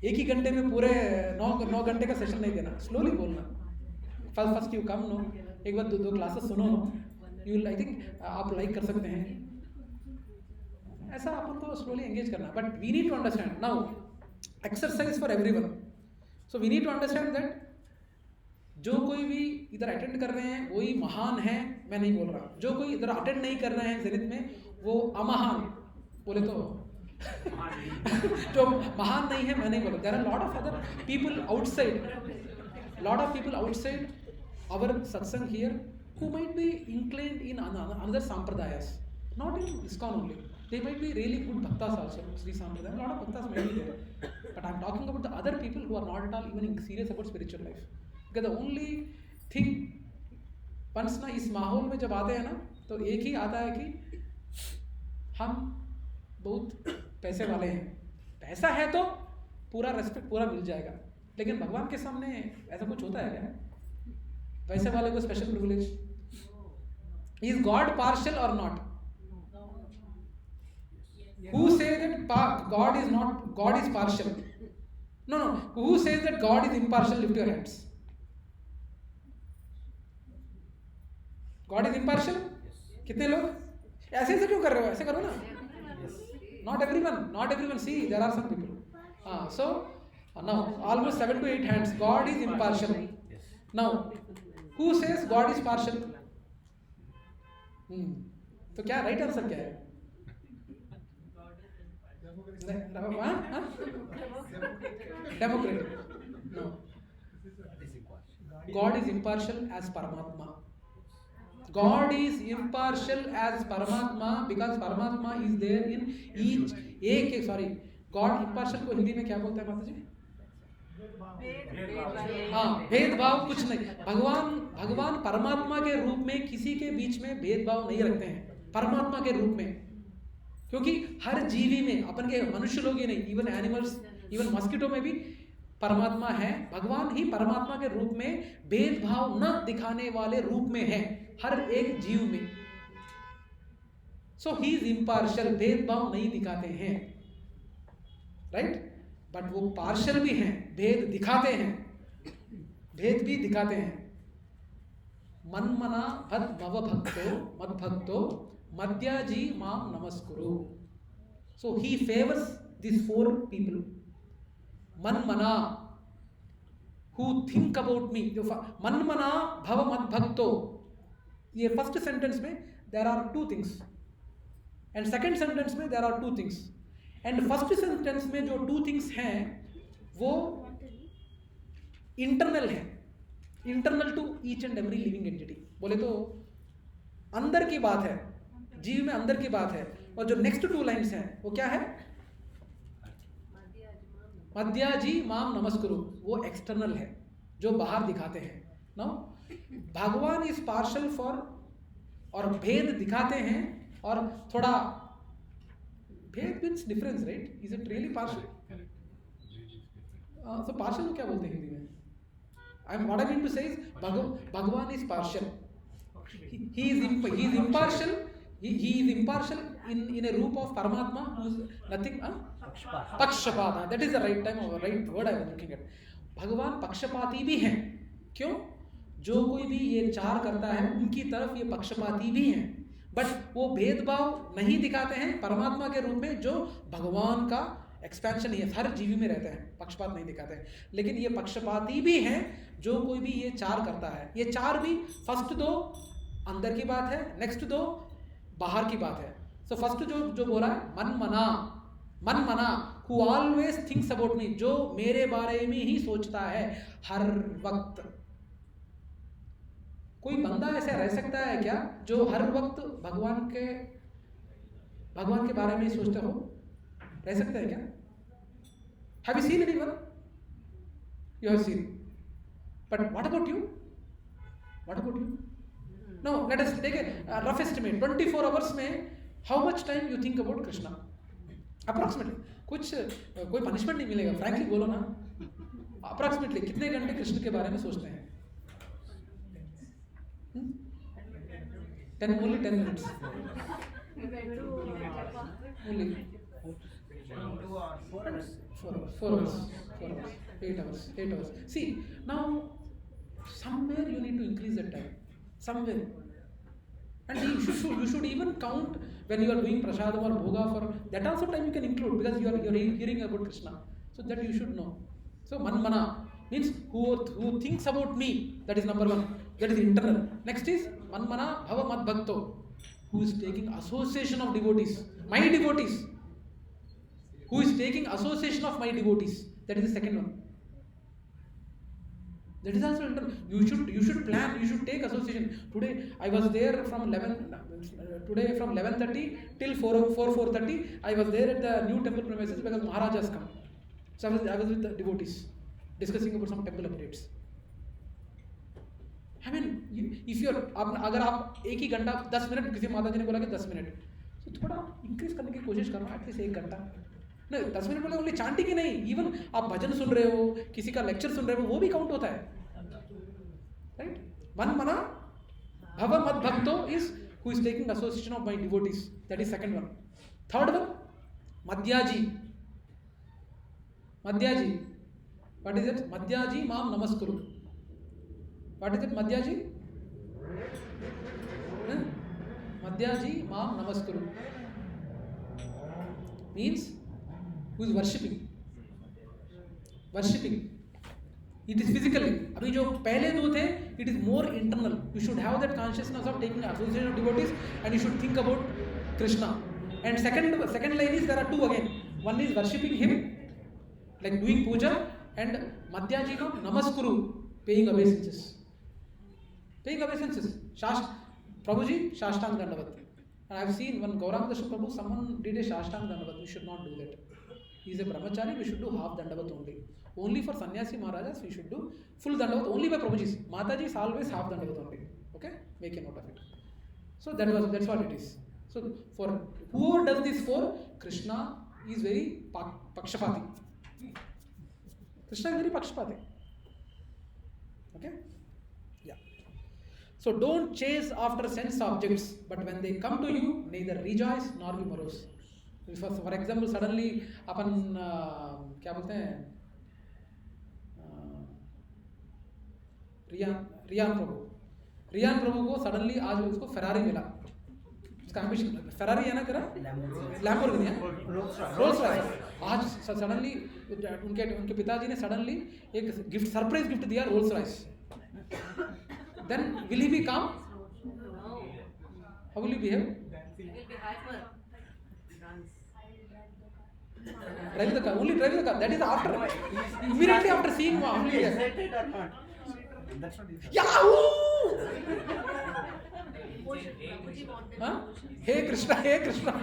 एक ही घंटे में पूरे 9 घंटे का सेशन नहीं देना, स्लोली बोलना। फर्स्ट यू कम नो, एक बार 2 क्लासेस सुनो नो, यू आई थिंक आप लाइक कर सकते हैं। ऐसा अपन को स्लोली एंगेज करना, but we need to understand now exercise for everyone. So we need to understand that जो कोई भी इधर अटेंड कर रहे हैं वही महान है, मैं नहीं बोल रहा। जो कोई इधर अटेंड नहीं कर रहे हैं ज़ेनिथ में, वो अमहान बोले तो जो महान नहीं है, मैं नहीं बोल रहा। There are lot of other people outside, lot of people outside our satsang here who might be inclined in another sampradayas, not in ISKCON only. They might be really good bhaktas also, Sri Sampradaya, a lot of bhaktas may be there. But I am talking about the other people who are not at all even serious about spiritual life. Because the only thing, once ना इस माहौल में जब आते हैं ना, तो एक ही आता है कि हम बहुत पैसे वाले हैं, पैसा है तो पूरा रेस्पेक्ट पूरा मिल जाएगा। लेकिन भगवान के सामने ऐसा कुछ होता है क्या? वैसे वाले को special privilege? Is God partial और not? Who says that God is not, God is partial? No. Who says that God is impartial? Lift your hands. God is impartial? कितने लोग? ऐसे क्यों कर रहे हो? ऐसे करो ना। Not everyone. See, there are some people. So now almost 7 to 8 hands. God is impartial. Now, who says God is partial? तो क्या राइट आंसर क्या है? Democratic. No. God is impartial as Paramatma. God is impartial as Paramatma because Paramatma is there in each. God impartial को हिंदी में क्या बोलते हैं माता जी? भेदभाव कुछ नहीं। भगवान परमात्मा के रूप में किसी के बीच में भेदभाव नहीं रखते हैं, परमात्मा के रूप में। क्योंकि हर जीवी में, अपन के मनुष्य लोग ही नहीं, इवन एनिमल्स, इवन मस्किटो में भी परमात्मा है। भगवान ही परमात्मा के रूप में भेदभाव न दिखाने वाले रूप में है हर एक जीव में। सो ही इज इम्पार्शियल, भेदभाव नहीं दिखाते हैं, राइट? बट वो पार्शियल भी हैं, भेद दिखाते हैं, भेद भी दिखाते हैं। मन्मना भद भव भक्तो मद भक्तो मद्याजी माम नमस्कुरु। So he favours this 4 people. मन्मना, who think about me. मन्मना भव मद भक्तो, ये फर्स्ट सेंटेंस में there are 2 things and second sentence में there are 2 things. And first sentence में जो 2 things हैं वो इंटरनल है, internal to each and every living entity. बोले तो अंदर की बात है, जीव में अंदर की बात है। और जो नेक्स्ट 2 लाइन्स हैं वो क्या है? मध्याजी माम नमस्कुरु वो एक्सटर्नल है, जो बाहर दिखाते हैं. नाउ भगवान इज पार्शल फॉर, और भेद दिखाते हैं और थोड़ा भेद means difference, right? Is it really partial? So partial को क्या बोलते हैं हिंदी में? what I mean to say is Bhagavan is partial. He is impartial. He is impartial in a रूप of Paramatma who is nothing. Pakshapata. That is the right time or right word I was looking at. भगवान पक्षपाती भी हैं. क्यों? जो कोई भी ये चार करता है उनकी तरफ ये पक्षपाती भी हैं, बट वो भेदभाव नहीं दिखाते हैं परमात्मा के रूप में, जो भगवान का एक्सपेंशन ही है, हर जीवी में रहते हैं, पक्षपात नहीं दिखाते हैं. लेकिन ये पक्षपाती भी हैं, जो कोई भी ये चार करता है. ये चार भी फर्स्ट दो अंदर की बात है, नेक्स्ट दो बाहर की बात है. सो फर्स्ट जो बोला है मन मना who always thinks about me, जो मेरे बारे में ही सोचता है हर वक्त. कोई बंदा ऐसा रह सकता है क्या जो हर वक्त भगवान के बारे में ही सोचते हो? रह सकता है क्या? Have you seen anyone? You have seen. But what about you? Now let us take a rough estimate. 24 hours में how much time you think about Krishna? Approximately. कोई punishment नहीं मिलेगा. Frankly बोलो ना. Approximately कितने घंटे कृष्ण के बारे में सोचते हैं? 10 minutes. Only 4 hours. 8 hours. See, now somewhere you need to increase that time. Somewhere. And you should even count when you are doing prasadam or bhoga, for that also time you can include, because you are hearing about Krishna. So that you should know. So manmana means who thinks about me. That is number one. That is internal. Next is manmana bhava mad bhakto, who is taking association of devotees, my devotees. Who is taking association of my devotees. That is the second one. That is also internal. You should plan. You should take association. Today I was there from 11:30 till 4:30. I was there at the new temple premises because Maharaj has come. So I was with the devotees discussing about some temple updates. I mean, if you अगर आप एक ही घंटा 10 minute, किसी माता जी ने बोला कि 10 minute, तो थोड़ा इंक्रीज करने की कोशिश करो, एटलीस्ट 1 घंटा. नहीं, 10 मिनट बोले ओनली चांटिंग ही नहीं, इवन आप भजन सुन रहे हो, किसी का लेक्चर सुन रहे हो, वो भी काउंट होता है, राइट? मन मना भव मद भक्तो is who is taking association of my devotees. That is second one. Third one मध्याजी. What is it? मध्याजी माम नमस्कुरु. What is it? मध्याजी माम नमस्कुरु means who is worshipping. It is physically. अभी जो पहले दो थे, it is more internal. You should have that consciousness of taking association of devotees, and you should think about Krishna. And second line is there are two again. One is worshipping him, like doing puja, and Madhyaji no namaskuru, paying obeisances. Prabhuji, Shashtang Dandavat. And I have seen one Gauranga Dasha Prabhu, someone did a Shashtang Dandavat. We should not do that. He is a brahmachari, we should do half Dandavat only. Only for sannyasi Maharajas, we should do full Dandavat only by Prabhuji. Mataji is always half Dandavat only. Okay? Make a note of it. So that's what it is. So for whoever does this for, Krishna is very Pakshapati. Krishna is very Pakshapati. Okay? Yeah. So don't chase after sense objects, but when they come to you, neither rejoice nor be morose. For example, suddenly अपन क्या बोलते हैं, रियान प्रभु को suddenly आज उसको Ferrari मिला. उसका ambition Ferrari है ना, तेरा लैम्बोर्गिनी है, रोल्स रॉयस. आज सडनली उनके पिताजी ने सडनली एक गिफ्ट, सरप्राइज गिफ्ट दिया, Rolls Royce. Then will he be calm? How will he behave? He will be hyper. Drive the car. Only drive the car. That is after. Immediately after seeing Is excited or not? That's what he said. Yahoo! Prabhuji wanted Huh? devotion. Hey Krishna, hey Krishna.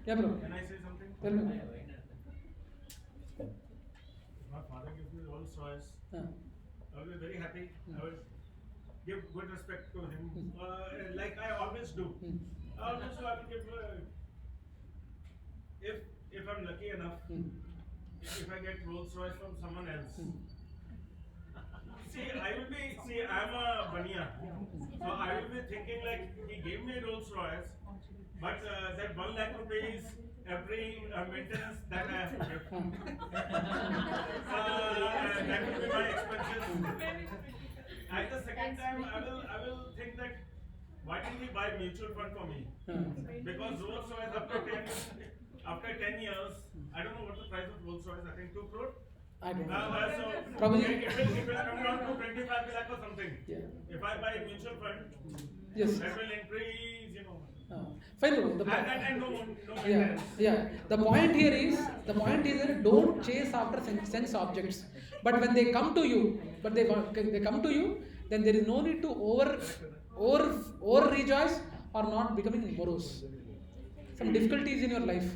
Yeah, bro. Can I say something? Tell me. My father gives me Rolls Royce. Uh, I will be very happy. I will give good respect to him, like I always do. I always do. I will give. If I'm lucky enough, if I get Rolls Royce from someone else. See, I'm a Bania, so I will be thinking like he gave me Rolls Royce, but that 1 lakh rupees every maintenance that I have to give. That will be my expenses. At the second time, I will think that why didn't he buy mutual fund for me? Because Rolls Royce after 10 years, I don't know what the price of Rolls Royce. I think 2 crore. I don't know. So Probably. it will come down to 25 lakh or something. Yeah. If I buy mutual fund, Yes. that will increase, Fine, bro. The and no yeah, maintenance. yeah. The point here is that don't chase after sense objects. But when they come to you, then there is no need to over rejoice or not becoming morose. Some difficulties in your life.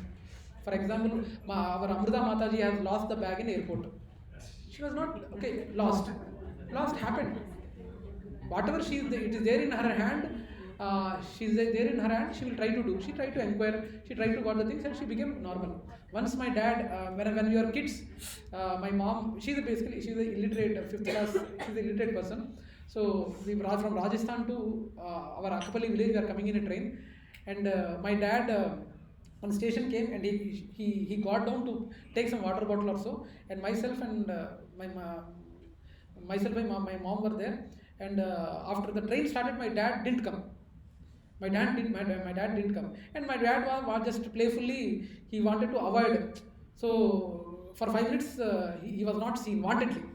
For example, our Amrita Mataji has lost the bag in airport. She was not lost. Lost happened. Whatever it is there in her hand. She's there in her hand. She will try to do. She tried to inquire. She tried to got the things, and she became normal. Once my dad, when we were kids, my mom, she's an illiterate, 5th class. She's an illiterate person. So we were from Rajasthan to our Akapalli village. We are coming in a train, and my dad. One station came and he got down to take some water bottle or so, and myself and my mom were there, and after the train started, my dad didn't come. My dad didn't come, and my dad was just playfully, he wanted to avoid. So for 5 minutes he was not seen wantedly,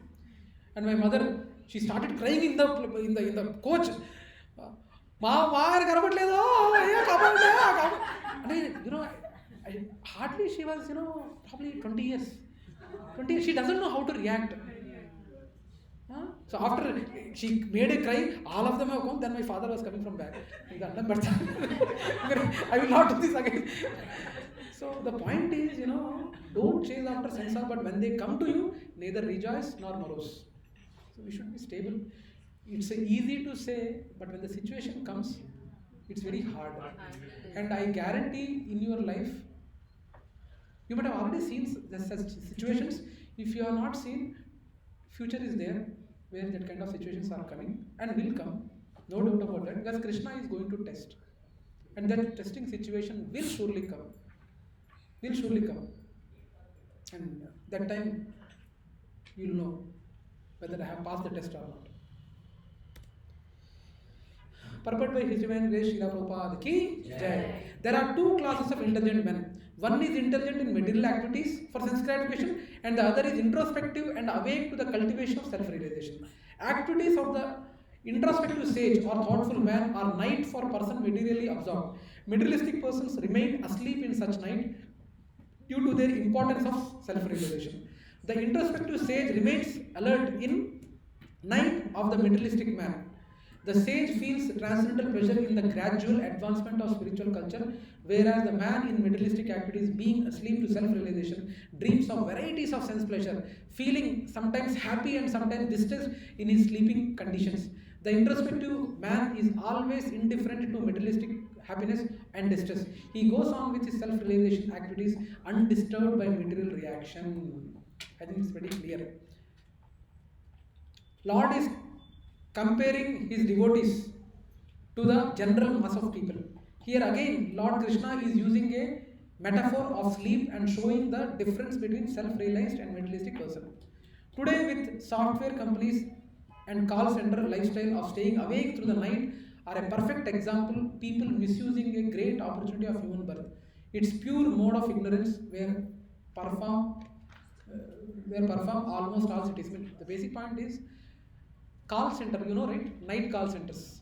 and my mother, she started crying in the coach. Hardly she was, probably 20 years. She doesn't know how to react. So after she made a cry, all of them have come. Then my father was coming from back. I will not do this again. So the point is, don't chase after sense of, but when they come to you, neither rejoice nor morose. So we should be stable. It's easy to say, but when the situation comes, it's very hard. And I guarantee in your life, you might have already seen such situations. If you have not seen, future is there where that kind of situations are coming and will come. No doubt about that, because Krishna is going to test. And that testing situation will surely come. And that time, you'll know whether I have passed the test or not. Purport by His Divine Grace Srila Prabhupada ki Jai. There are 2 classes of intelligent men. One is intelligent in material activities for sense gratification, and the other is introspective and awake to the cultivation of self-realization. Activities of the introspective sage or thoughtful man are night for person materially absorbed. Materialistic persons remain asleep in such night due to their importance of self-realization. The introspective sage remains alert in night of the materialistic man. The sage feels transcendental pleasure in the gradual advancement of spiritual culture, whereas the man in materialistic activities, being asleep to self-realization, dreams of varieties of sense pleasure, feeling sometimes happy and sometimes distressed in his sleeping conditions. The introspective man is always indifferent to materialistic happiness and distress. He goes on with his self-realization activities undisturbed by material reaction. I think it's very clear. Lord is comparing his devotees to the general mass of people. Here again, Lord Krishna is using a metaphor of sleep and showing the difference between self-realized and materialistic person. Today, with software companies and call center lifestyle of staying awake through the night are a perfect example. People misusing a great opportunity of human birth. It's pure mode of ignorance where perform almost all cities. The basic point is, call center, right? Night call centers.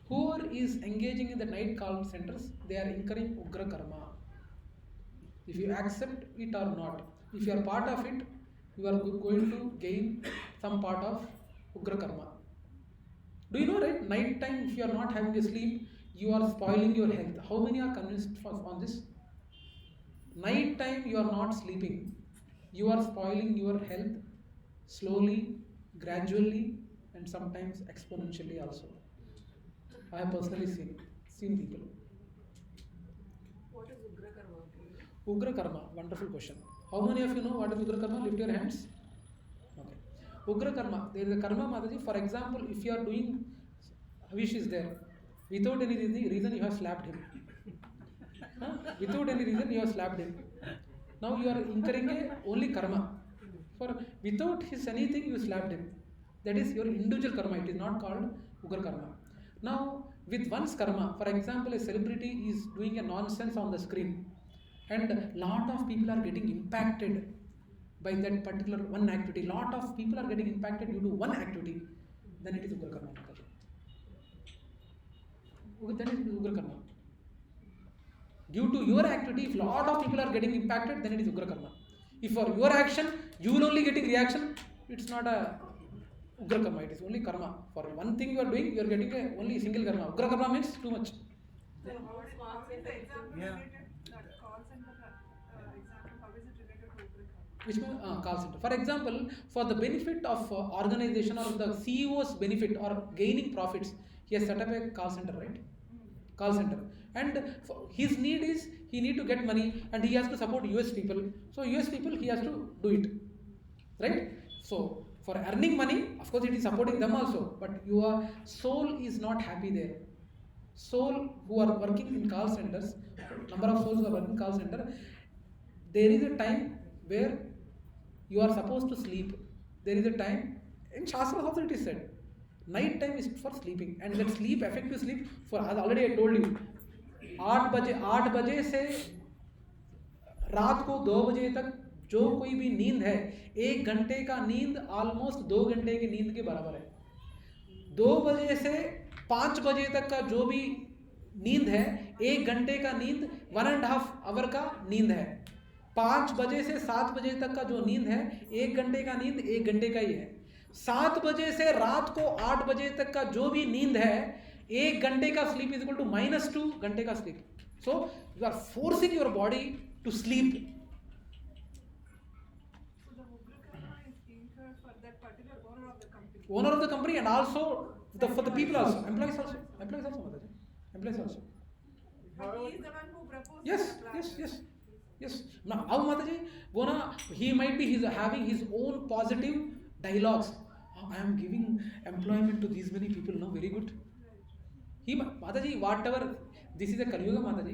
Whoever is engaging in the night call centers, they are incurring Ugra Karma. If you accept it or not, if you are part of it, you are going to gain some part of Ugra Karma. Do you know, right? Night time, if you are not having a sleep, you are spoiling your health. How many are convinced on this? Night time you are not sleeping. You are spoiling your health slowly, gradually, and sometimes exponentially also. I have personally seen people. What is Ugra Karma? Ugra Karma, wonderful question. How many of you know what is Ugra Karma? Lift your hands. Okay. Ugra Karma, there is a Karma Mataji. For example, if you are doing, Havish is there. Without any reason you have slapped him. Without any reason you have slapped him. Now you are incurring only karma. For without his anything you slapped him. That is your individual karma. It is not called Ugra Karma. Now with one's karma, for example, a celebrity is doing a nonsense on the screen, and lot of people are getting impacted by that particular one activity. Lot of people are getting impacted due to one activity. Then it is Ugra Karma. Then it is Ugra Karma. Due to your activity, if lot of people are getting impacted, then it is Ugra Karma. If for your action, you will only getting reaction, it's not a Ugra Karma, it is only karma. For one thing you are doing, you are getting only single karma. Ugra Karma means too much. So how is the example Yeah. related? That call center example, how is it related to Ugra Karma? Which means call center. For example, for the benefit of organization or the CEO's benefit or gaining profits, he has set up a call center, right? Call center. And his need is he need to get money and he has to support US people. So US people he has to do it, right? So for earning money, of course it is supporting them also, but your soul is not happy there. Soul who are working in call centers, number of souls who are working in call center, there is a time where you are supposed to sleep. There is a time, in Shastra also it is said, night time is for sleeping, and that sleep, effective sleep, for as already I told you, 8 बजे से रात को 2 बजे तक जो कोई भी नींद है, 1 घंटे का नींद ऑलमोस्ट 2 घंटे की नींद के बराबर है। 2 बजे से 5 बजे तक का जो भी नींद है, 1 घंटे का नींद 1.5 आवर का नींद है। 5 बजे से 7 बजे तक का जो नींद है, 1 घंटे का नींद 1 घंटे का ही है। 7 बजे से रात को 8 बजे तक का जो भी नींद है, 1 घंटे का स्लीप इज इक्वल टू -2 घंटे का sleep. So you are forcing your body to sleep. So the Ugra Karma is incurred for that particular owner of the company. Owner of the company and also for the people also, employees also, Mataji, employees also. But he is the one who proposed Yes, the plan. yes. Now, how Mataji, Gona, he might be having his own positive dialogues. Oh, I am giving employment to these many people. No, very good. He, Mataji, whatever, this is a Kali Yuga, Mataji.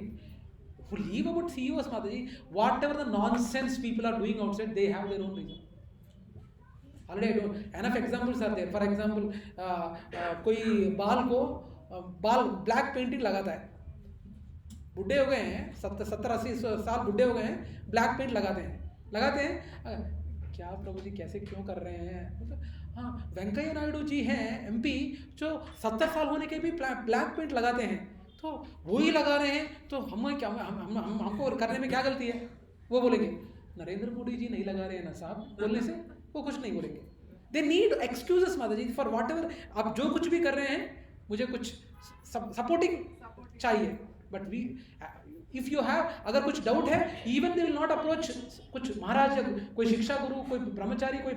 Who leave about CEOs, Mataji, whatever the nonsense people are doing outside, they have their own reason. Already I don't, enough examples are there. For example, कोई बाल black painting लगाता है, बुढ़े हो गए हैं, 70-80 साल बुढ़े हो गए हैं, ब्लैक पेंट लगाते हैं। क्या प्रभु जी कैसे क्यों कर रहे हैं? मतलब हाँ, वेंकैया नायडू जी हैं एमपी, जो 70 साल होने के भी ब्लैक पेंट लगाते हैं, तो वो ही लगा रहे हैं, तो हमें क्या, हमको करने में क्या गलती है? वो बोलेंगे नरेंद्र मोदी जी नहीं लगा रहे हैं ना साहब, बोलने से वो कुछ नहीं बोलेंगे। दे नीड एक्सक्यूजेस माता जी फॉर वॉट एवर, आप जो कुछ भी कर रहे हैं, मुझे कुछ सपोर्टिंग चाहिए। But we if you have, अगर कुछ डाउट है, even they will not approach, कुछ महाराज या कोई शिक्षा गुरु, कोई ब्रह्मचारी, कोई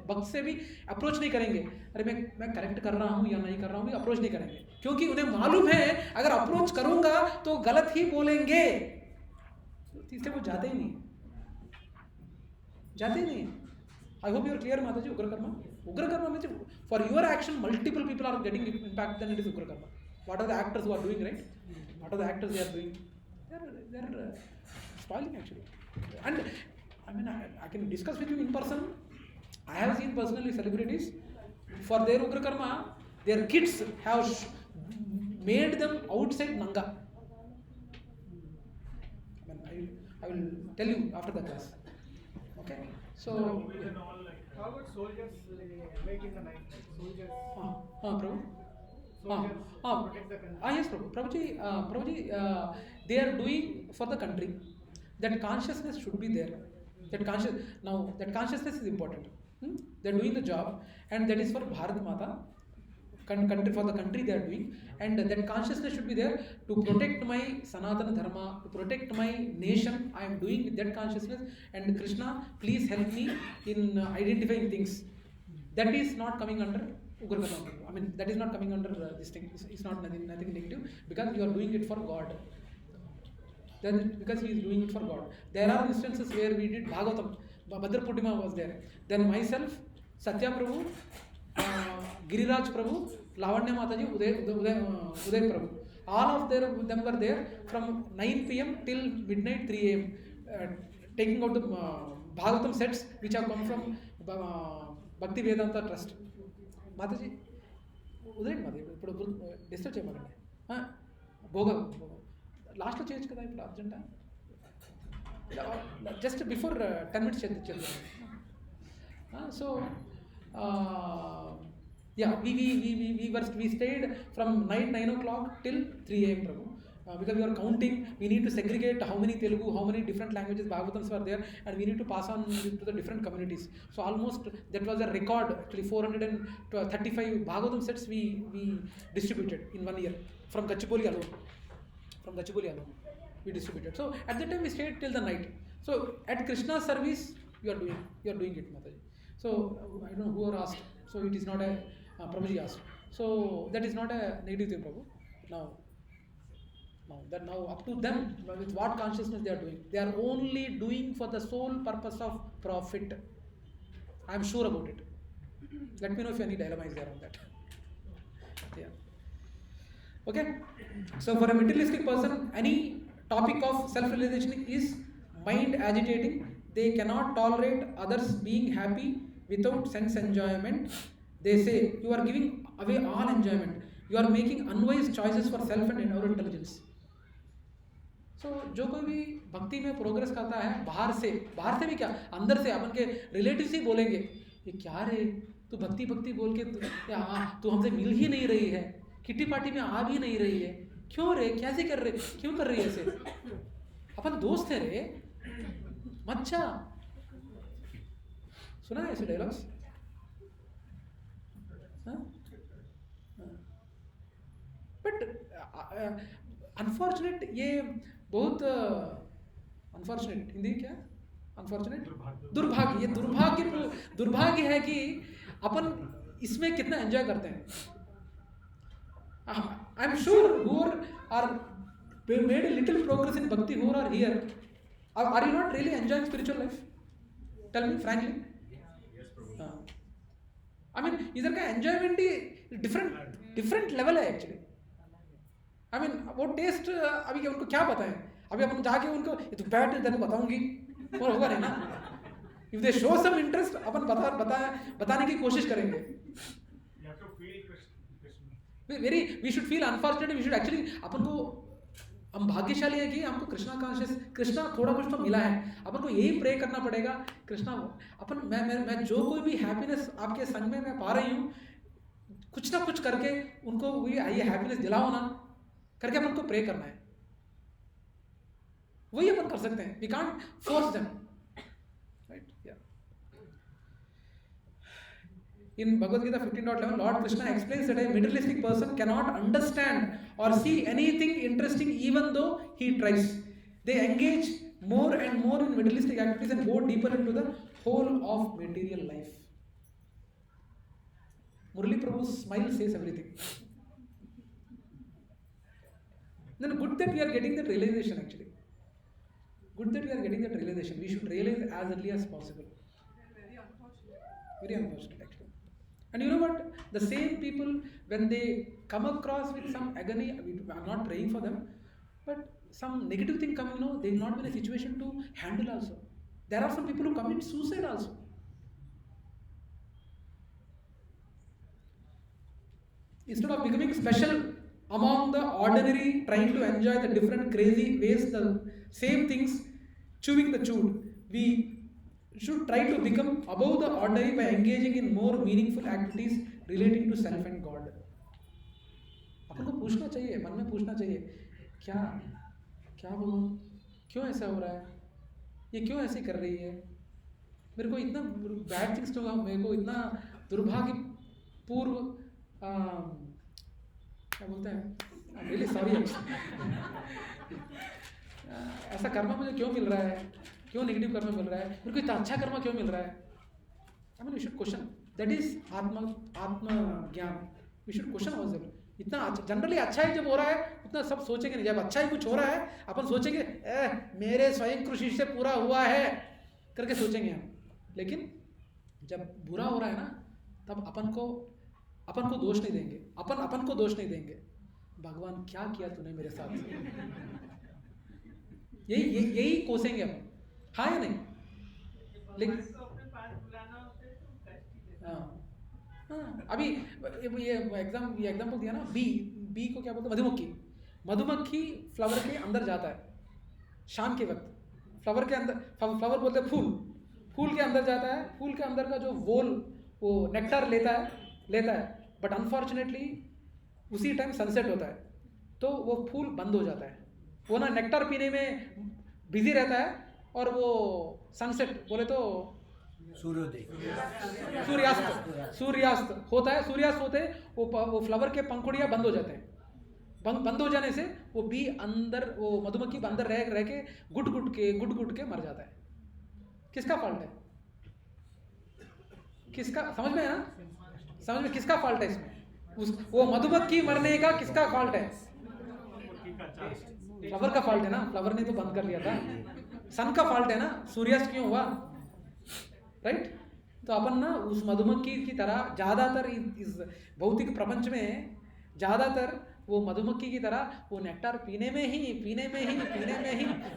भक्त से भी अप्रोच नहीं करेंगे। अरे मैं करेक्ट कर रहा हूँ या नहीं कर रहा हूँ, अप्रोच नहीं करेंगे, क्योंकि उन्हें मालूम है अगर अप्रोच करूंगा तो गलत ही बोलेंगे, इसलिए वो जाते ही नहीं। I hope you are clear माता जी। उग्र Karma means for your action multiple people are getting impact, then it is ugra karma. What are the actors who are doing, right? What are the actors they are doing? They are spoiling actually. And I mean, I can discuss with you in person. I have seen personally celebrities, for their ugra karma, their kids have made them outside nanga. I will tell you after the class. Okay, so How about soldiers awake in the night? Soldiers. Prabhu. Soldiers protect the country. Yes, Prabhu. Prabhuji, they are doing for the country. That consciousness should be there. That consciousness is important. They are doing the job, and that is for Bharat Mata, country, for the country they are doing, and that consciousness should be there to protect my Sanatana Dharma, to protect my nation. I am doing with that consciousness, and Krishna, please help me in identifying things. That is not coming under Ugragata. I mean, that is not coming under this thing. It's not nothing negative, because you are doing it for God. Then because he is doing it for God. There are instances where we did Bhagavatam. Bhadra Purnima was there. Then myself, Satya Prabhu, Giriraj Prabhu, Lavanya Mataji, Uday Prabhu. All of them were there from 9 p.m. till midnight 3 a.m. Taking out the Bhagavatam sets which have come from Bhakti Vedanta Trust. Mataji, Uday Mataji, disturb cheyamaganడి. Bhoga. Last లో చేయొచ్చు కదా, ఇప్పుడు అర్జెంటా? Just before 10 minutes చేద్దాం. So yeah, we stayed from night 9 o'clock till 3 a.m. Prabhu, because we are counting. We need to segregate how many Telugu, how many different languages Bhagavatams were there, and we need to pass on to the different communities. So almost that was a record. Actually 435 Bhagavatam sets we distributed in 1 year from Gachibowli alone. We distributed. So at that time we stayed till the night. So at Krishna's service you are doing it, Mataji. So I don't know who are asked. So it is not a Prabhuji asked. So that is not a negative thing, Prabhu. Now up to them with what consciousness they are doing. They are only doing for the sole purpose of profit. I am sure about it. Let me know if any dilemma is there on that. Yeah. Okay, so for a materialistic person, any topic of self-realization is mind agitating. They cannot tolerate others being happy without sense enjoyment. They say you are giving away all enjoyment. You are making unwise choices for self and our intelligence. So जो कोई भी भक्ति में progress करता है, बाहर से भी क्या, अंदर से अपन के रिलेटिव्स ही बोलेंगे, ये क्या रे, तू भक्ति बोल के तू हमसे मिल ही नहीं रही है, किटी पार्टी में आ भी नहीं रही है, क्यों रे, कैसे कर रहे, क्यों कर रही है ऐसे, अपन दोस्त है रे, मच्छा. सुना है ऐसे डायलॉग्स? बट अनफॉर्चुनेट, ये बहुत अनफॉर्चुनेट, हिंदी क्या अनफॉर्चुनेट, दुर्भाग्य, ये दुर्भाग्य है कि अपन इसमें कितना एंजॉय करते हैं. I am sure who are made a little progress in bhakti, who are here, are you not really enjoying spiritual life? Tell me frankly. I mean, इधर का enjoyment ही different level है actually. I mean, वो taste अभी उनको क्या बताएं? अभी अपन जाके उनको ये तो बैठ तेरे बताऊंगी, और होगा नहीं ना. If they show some interest, अपन बताने की कोशिश करेंगे. We should feel unfortunate. We should actually, अपन को, हम भाग्यशाली है कि हमको कृष्णा थोड़ा कुछ तो मिला है. अपन को यही प्रे करना पड़ेगा, कृष्णा अपन मैं जो कोई भी हैप्पीनेस आपके संग में मैं पा रही हूँ, कुछ ना कुछ करके उनको ये हैप्पीनेस दिलाओ ना, करके अपन को प्रे करना है. वही अपन कर सकते हैं. We can't force them, right? Yeah. In Bhagavad Gita 15.11, Lord Krishna explains that a materialistic person cannot understand or see anything interesting even though he tries. They engage more and more in materialistic activities and go deeper into the whole of material life. Murali Prabhu's smile says everything. Then good that we are getting that realization actually. Good that we are getting that realization. We should realize as early as possible. Very unfortunate. Very unfortunate actually. And you know what? The same people, when they come across with some agony, I'm not praying for them, but some negative thing coming, they will not be in a situation to handle also. There are some people who commit suicide also. Instead of becoming special among the ordinary, trying to enjoy the different crazy ways, the same things, chewing the chewed, we should try to become above the ordinary by engaging in more meaningful activities relating to self and God. अपन को पूछना चाहिए, मन में पूछना चाहिए, क्या भगवान, क्यों ऐसा हो रहा है, ये क्यों ऐसे कर रही है, मेरे को इतना बैड थिंग्स होगा, मेरे को इतना दुर्भाग्यपूर्ण क्या बोलते हैं, रियली सॉरी, ऐसा कर्मा मुझे क्यों मिल रहा है, क्यों नेगेटिव कर्मा मिल रहा है, मेरे को इतना अच्छा कर्मा क्यों मिल रहा है. I mean we should question, that is आत्म ज्ञान. We should question our. इतना जनरली अच्छा ही जब हो रहा है उतना सब सोचेंगे नहीं. जब अच्छा ही कुछ हो रहा है अपन सोचेंगे मेरे स्वयं कृषि से पूरा हुआ है करके सोचेंगे हम. लेकिन जब बुरा हो रहा है ना तब अपन को दोष नहीं देंगे, अपन को दोष नहीं देंगे. भगवान क्या किया तूने मेरे साथ, यही कोसेंगे अपन. हाँ या नहीं? लेकिन हाँ, अभी ये एग्जाम्पल दिया ना, बी को क्या बोलते हैं, मधुमक्खी फ्लावर के अंदर जाता है शाम के वक्त. फ्लावर के अंदर, फ्लावर बोलते हैं फूल के अंदर जाता है. फूल के अंदर का जो वोल वो नेक्टर लेता है. बट अनफॉर्चुनेटली उसी टाइम सनसेट होता है तो वो फूल बंद हो जाता है. वो ना नेक्टर पीने में बिजी रहता है और वो सनसेट बोले तो सूर्यास्त होता है. सूर्यास्त होते वो फ्लावर के पंखुड़ियाँ बंद हो जाते हैं. बंद हो जाने से वो बी अंदर, वो मधुमक्खी अंदर रह के गुट के मर जाता है. किसका फॉल्ट है? किसका, समझ में है ना? समझ में किसका फॉल्ट है इसमें? वो मधुमक्खी मरने का किसका फॉल्ट है? फ्लावर का फॉल्ट है ना. फ्लावर ने तो बंद कर लिया था. सन का फॉल्ट है ना, सूर्यास्त क्यों हुआ, राइट? तो अपन ना उस मधुमक्खी की तरह ज़्यादातर इस भौतिक प्रपंच में ज़्यादातर वो मधुमक्खी की तरह वो नेक्टार पीने में ही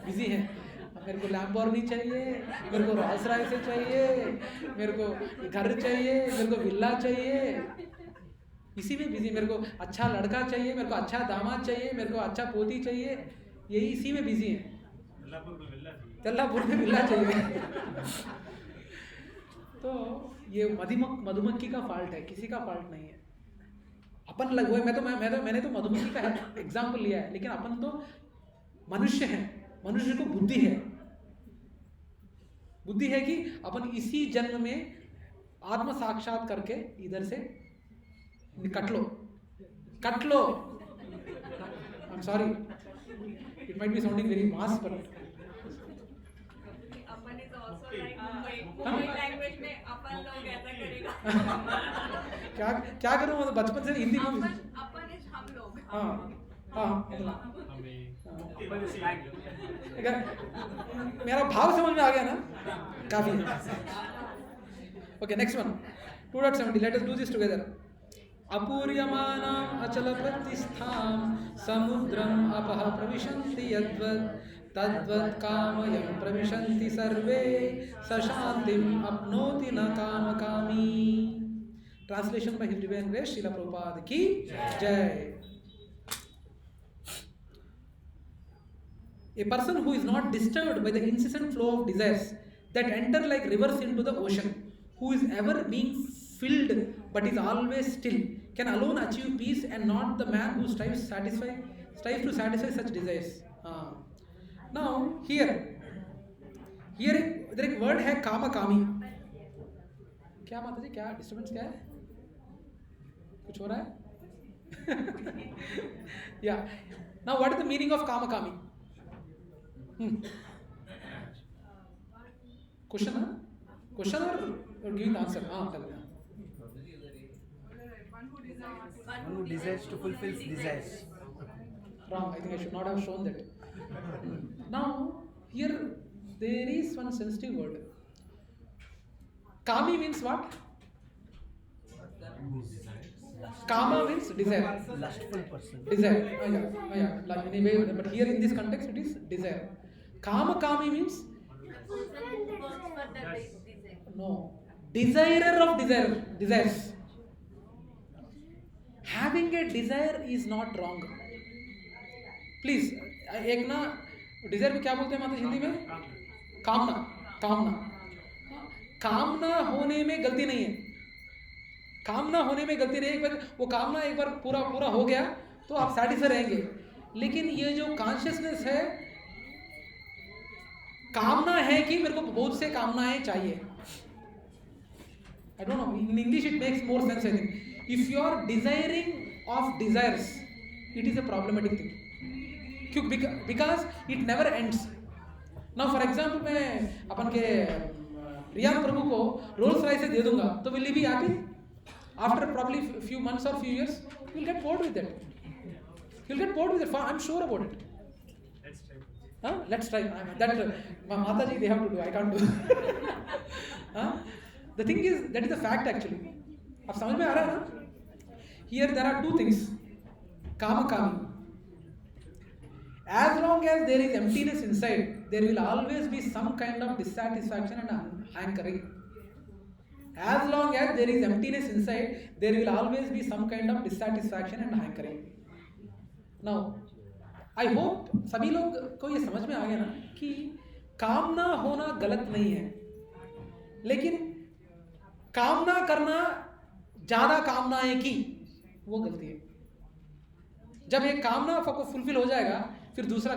बिजी है. मेरे को लैम्बोर्गिनी चाहिए, मेरे को रोल्स रॉयस चाहिए, मेरे को घर चाहिए, मेरे को विला चाहिए, इसी में बिजी. मेरे को अच्छा लड़का चाहिए, मेरे को अच्छा दामाद चाहिए, मेरे को अच्छा पोती चाहिए, यही इसी में बिजी है. तल्लापुर में विला चाहिए. तो ये मधुमक्खी का फॉल्ट है, किसी का फॉल्ट नहीं है. अपन लगवाए, मैंने तो मधुमक्खी का एग्जाम्पल लिया है, लेकिन अपन तो मनुष्य हैं. मनुष्य को बुद्धि है कि अपन इसी जन्म में आत्म साक्षात करके इधर से cut low. I am sorry, it might be sounding very mass, but upon is also like Mumbai language में अपन लोग ऐसा करेगा. क्या करूं, मतलब बचपन से हिंदी में अपन इज हम लोग. मेरा भाव समझ में आ गया ना, काफी. Okay, next one 2.70. Let us do this together. अपूर्यमानाम् अचल प्रतिष्ठां समुद्रम् अपः प्रविशन्ति यद्वत् तद्वत् कामयं प्रविशन्ति सर्वे स शान्तिम् अपनोति न कामकामी. Translation by his divine grace Shrila Prabhupada की जय. A person who is not disturbed by the incessant flow of desires that enter like rivers into the ocean, who is ever being filled but is always still, can alone achieve peace, and not the man who strives to satisfy such desires. Now here एक word है कामकामी. क्या माता जी, क्या disturbance क्या है, कुछ हो रहा है? Yeah. Now what is the meaning of कामकामी? Question or giving the answer? Tell me. One who desires to fulfill desires. Wrong. I think I should not have shown that. Now here there is one sensitive word. Kami means what? Kama means desire. Lustful person. Desire. Yeah. Like anyway, but here in this context it is desire. Kami means no. Desirer of desires. Having a desire is not wrong. Please, एक ना Dzire को क्या बोलते हैं माता हिंदी में? कामना होने में गलती नहीं है. कामना होने में गलती नहीं है. एक बार वो कामना एक बार पूरा हो गया तो आप सैटिस्फाई रहेंगे. लेकिन ये जो कॉन्शियसनेस है, कामना है कि मेरे को बहुत से कामनाएं चाहिए. I don't know, in English it makes more sense. I think if you are desiring of desires, it is a problematic thing. क्यों? Because it never ends. Now for example, मैं अपन के रियान प्रभु को रोल्स रॉयस दे दूंगा तो will he be happy? After probably few months or few years, you'll get bored with it. You'll get bored with it. I'm sure about it. Let's try. That Mataji, they have to do. I can't do. The thing is, that is the fact actually. अब समझ में आ रहा है ना? Here there are two things. Kama kami. As long as there is emptiness inside, there will always be some kind of dissatisfaction and hankering. As long as there is emptiness inside, there will always be some kind of dissatisfaction and hankering. Now, I hope सभी लोग को ये समझ में आ गया ना कि कामना होना गलत नहीं है, लेकिन कामना करना ज्यादा कामनाएं की वो गलती है. जब एक कामना फुलफिल हो जाएगा, फिर दूसरा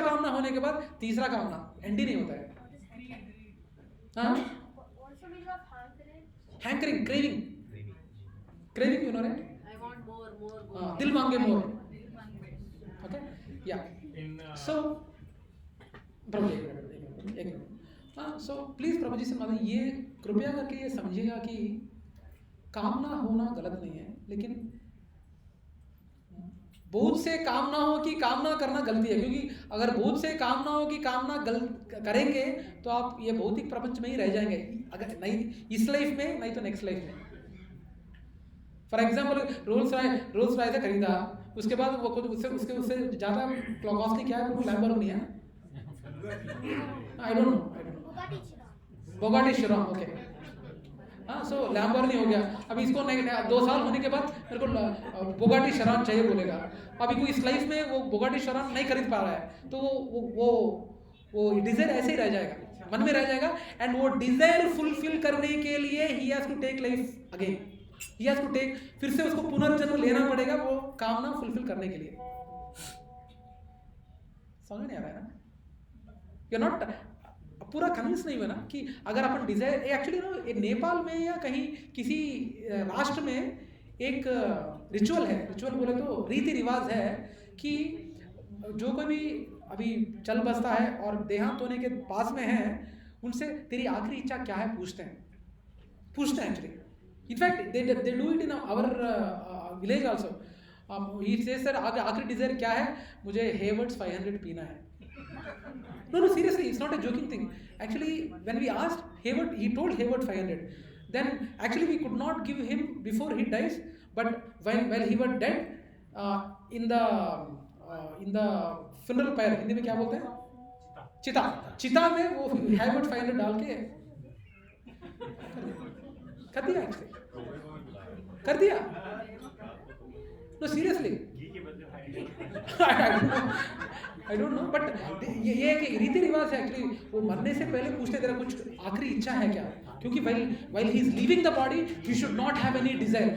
कामना होने के बाद तीसरा कामना, एंड ही नहीं होता है. हाँ, hankering, craving, you know, right? I want more. दिल मांगे more. Okay, yeah. So प्रभु जी, एक मिनट. So please प्रभु जी से माता ये कृपया करके ये समझिएगा कि कामना होना गलत नहीं है, लेकिन बहुत से कामना हो कि कामना करना गलती है. क्योंकि अगर बहुत से कामना हो कि कामना करेंगे तो आप ये भौतिक प्रपंच में ही रह जाएंगे, अगर नहीं इस लाइफ में, नहीं तो नेक्स्ट लाइफ में. फॉर एग्जाम्पल रोल्स रॉयस खरीदा, उसके बाद वो खुद उससे ज़्यादा कॉस्टली क्या है, लैम्बोर्गिनी है. I don't know. Bugatti Chiron. Okay. So Lamborghini हो गया. अभी इसको 2 साल होने के बाद मेरे को बुगाटी चिरॉन चाहिए बोलेगा. अभी कोई इस लाइफ में वो बुगाटी चिरॉन नहीं खरीद पा रहा है, तो वो डिजायर ऐसे ही रह जाएगा, मन में रह जाएगा. एंड वो डिजायर फुलफिल करने के लिए he has to take life again. He has to take, फिर से उसको पुनर्जन्म लेना पड़ेगा वो कामना फुलफिल करने के लिए. समझ नहीं आ रहा है ना? यू नॉट पूरा कन्विंस नहीं हुआ ना कि अगर अपन डिजायर एक्चुअली नेपाल में या कहीं किसी राष्ट्र में एक रिचुअल है, रिचुअल बोले तो रीति रिवाज है कि जो कोई भी अभी चल बसता है और देहांत होने के पास में है, उनसे तेरी आखिरी इच्छा क्या है पूछते हैं actually. In fact they do it in our village also. He says sir आखिरी डिजायर क्या है, मुझे हेवर्ड्स 500 पीना है. No, seriously, it's not a joking thing. Actually, when we asked Hayward, he told Hayward 500. Then actually we could not give him before he dies, but while he was dead, in the funeral pyre, Hindi में क्या बोलते हैं? चिता में वो Hayward 500 डाल के कर दिया actually. कर दिया. No, seriously. I don't know, but ये एक रीति रिवाज है एक्चुअली. वो मरने से पहले पूछते तेरा कुछ आखिरी इच्छा है क्या, क्योंकि while he is leaving the body he should not have any desire.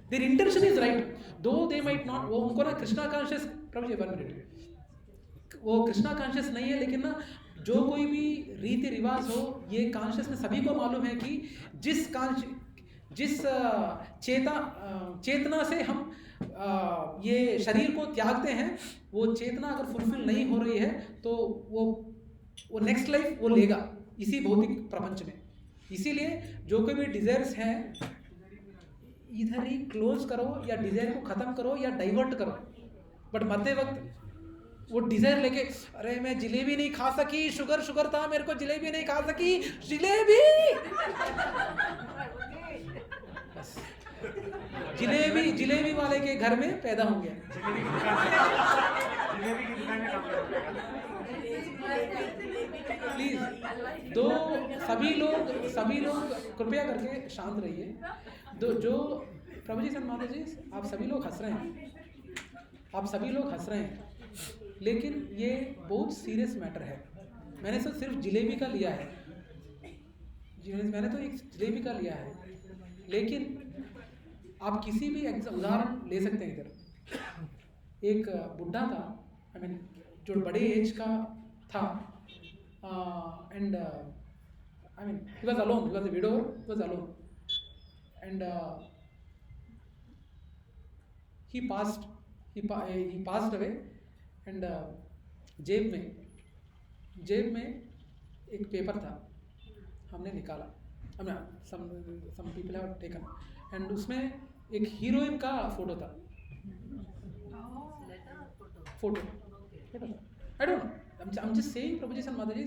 Their intention is right, though they might not. वो उनको ना कृष्णा कॉन्शियस, प्रभु जी 1 मिनट, वो कृष्णा कॉन्शियस नहीं है, लेकिन ना जो कोई भी रीति रिवाज हो, ये कॉन्शियस में सभी को मालूम है कि जिस चेतना से हम ये शरीर को त्यागते हैं, वो चेतना अगर फुलफिल नहीं हो रही है तो वो नेक्स्ट लाइफ वो लेगा इसी भौतिक प्रपंच में. इसीलिए जो कोई भी डिजायर्स हैं, इधर ही क्लोज करो या डिजायर को खत्म करो या डाइवर्ट करो. बट मरते वक्त वो डिजायर लेके, अरे मैं जलेबी नहीं खा सकी, शुगर था, मेरे को जलेबी नहीं खा सकी, जलेबी जिलेबी वाले के घर में पैदा हो गया. प्लीज सभी लोग कृपया करके शांत रहिए. जो प्रभु जी माता जी, आप सभी लोग हंस रहे हैं, लेकिन ये बहुत सीरियस मैटर है. मैंने तो सिर्फ जलेबी का लिया है, लेकिन आप किसी भी उदाहरण ले सकते हैं. इधर एक बुढ़ा था, जो बड़े एज का था, and he was alone, he was a widower, he was alone, and he passed away and जेब में एक पेपर था, हमने निकाला, some people have taken, and उसमें एक हीरोइन का फोटो था, photo I don't know, I'm just saying प्रभु जी सन माता जी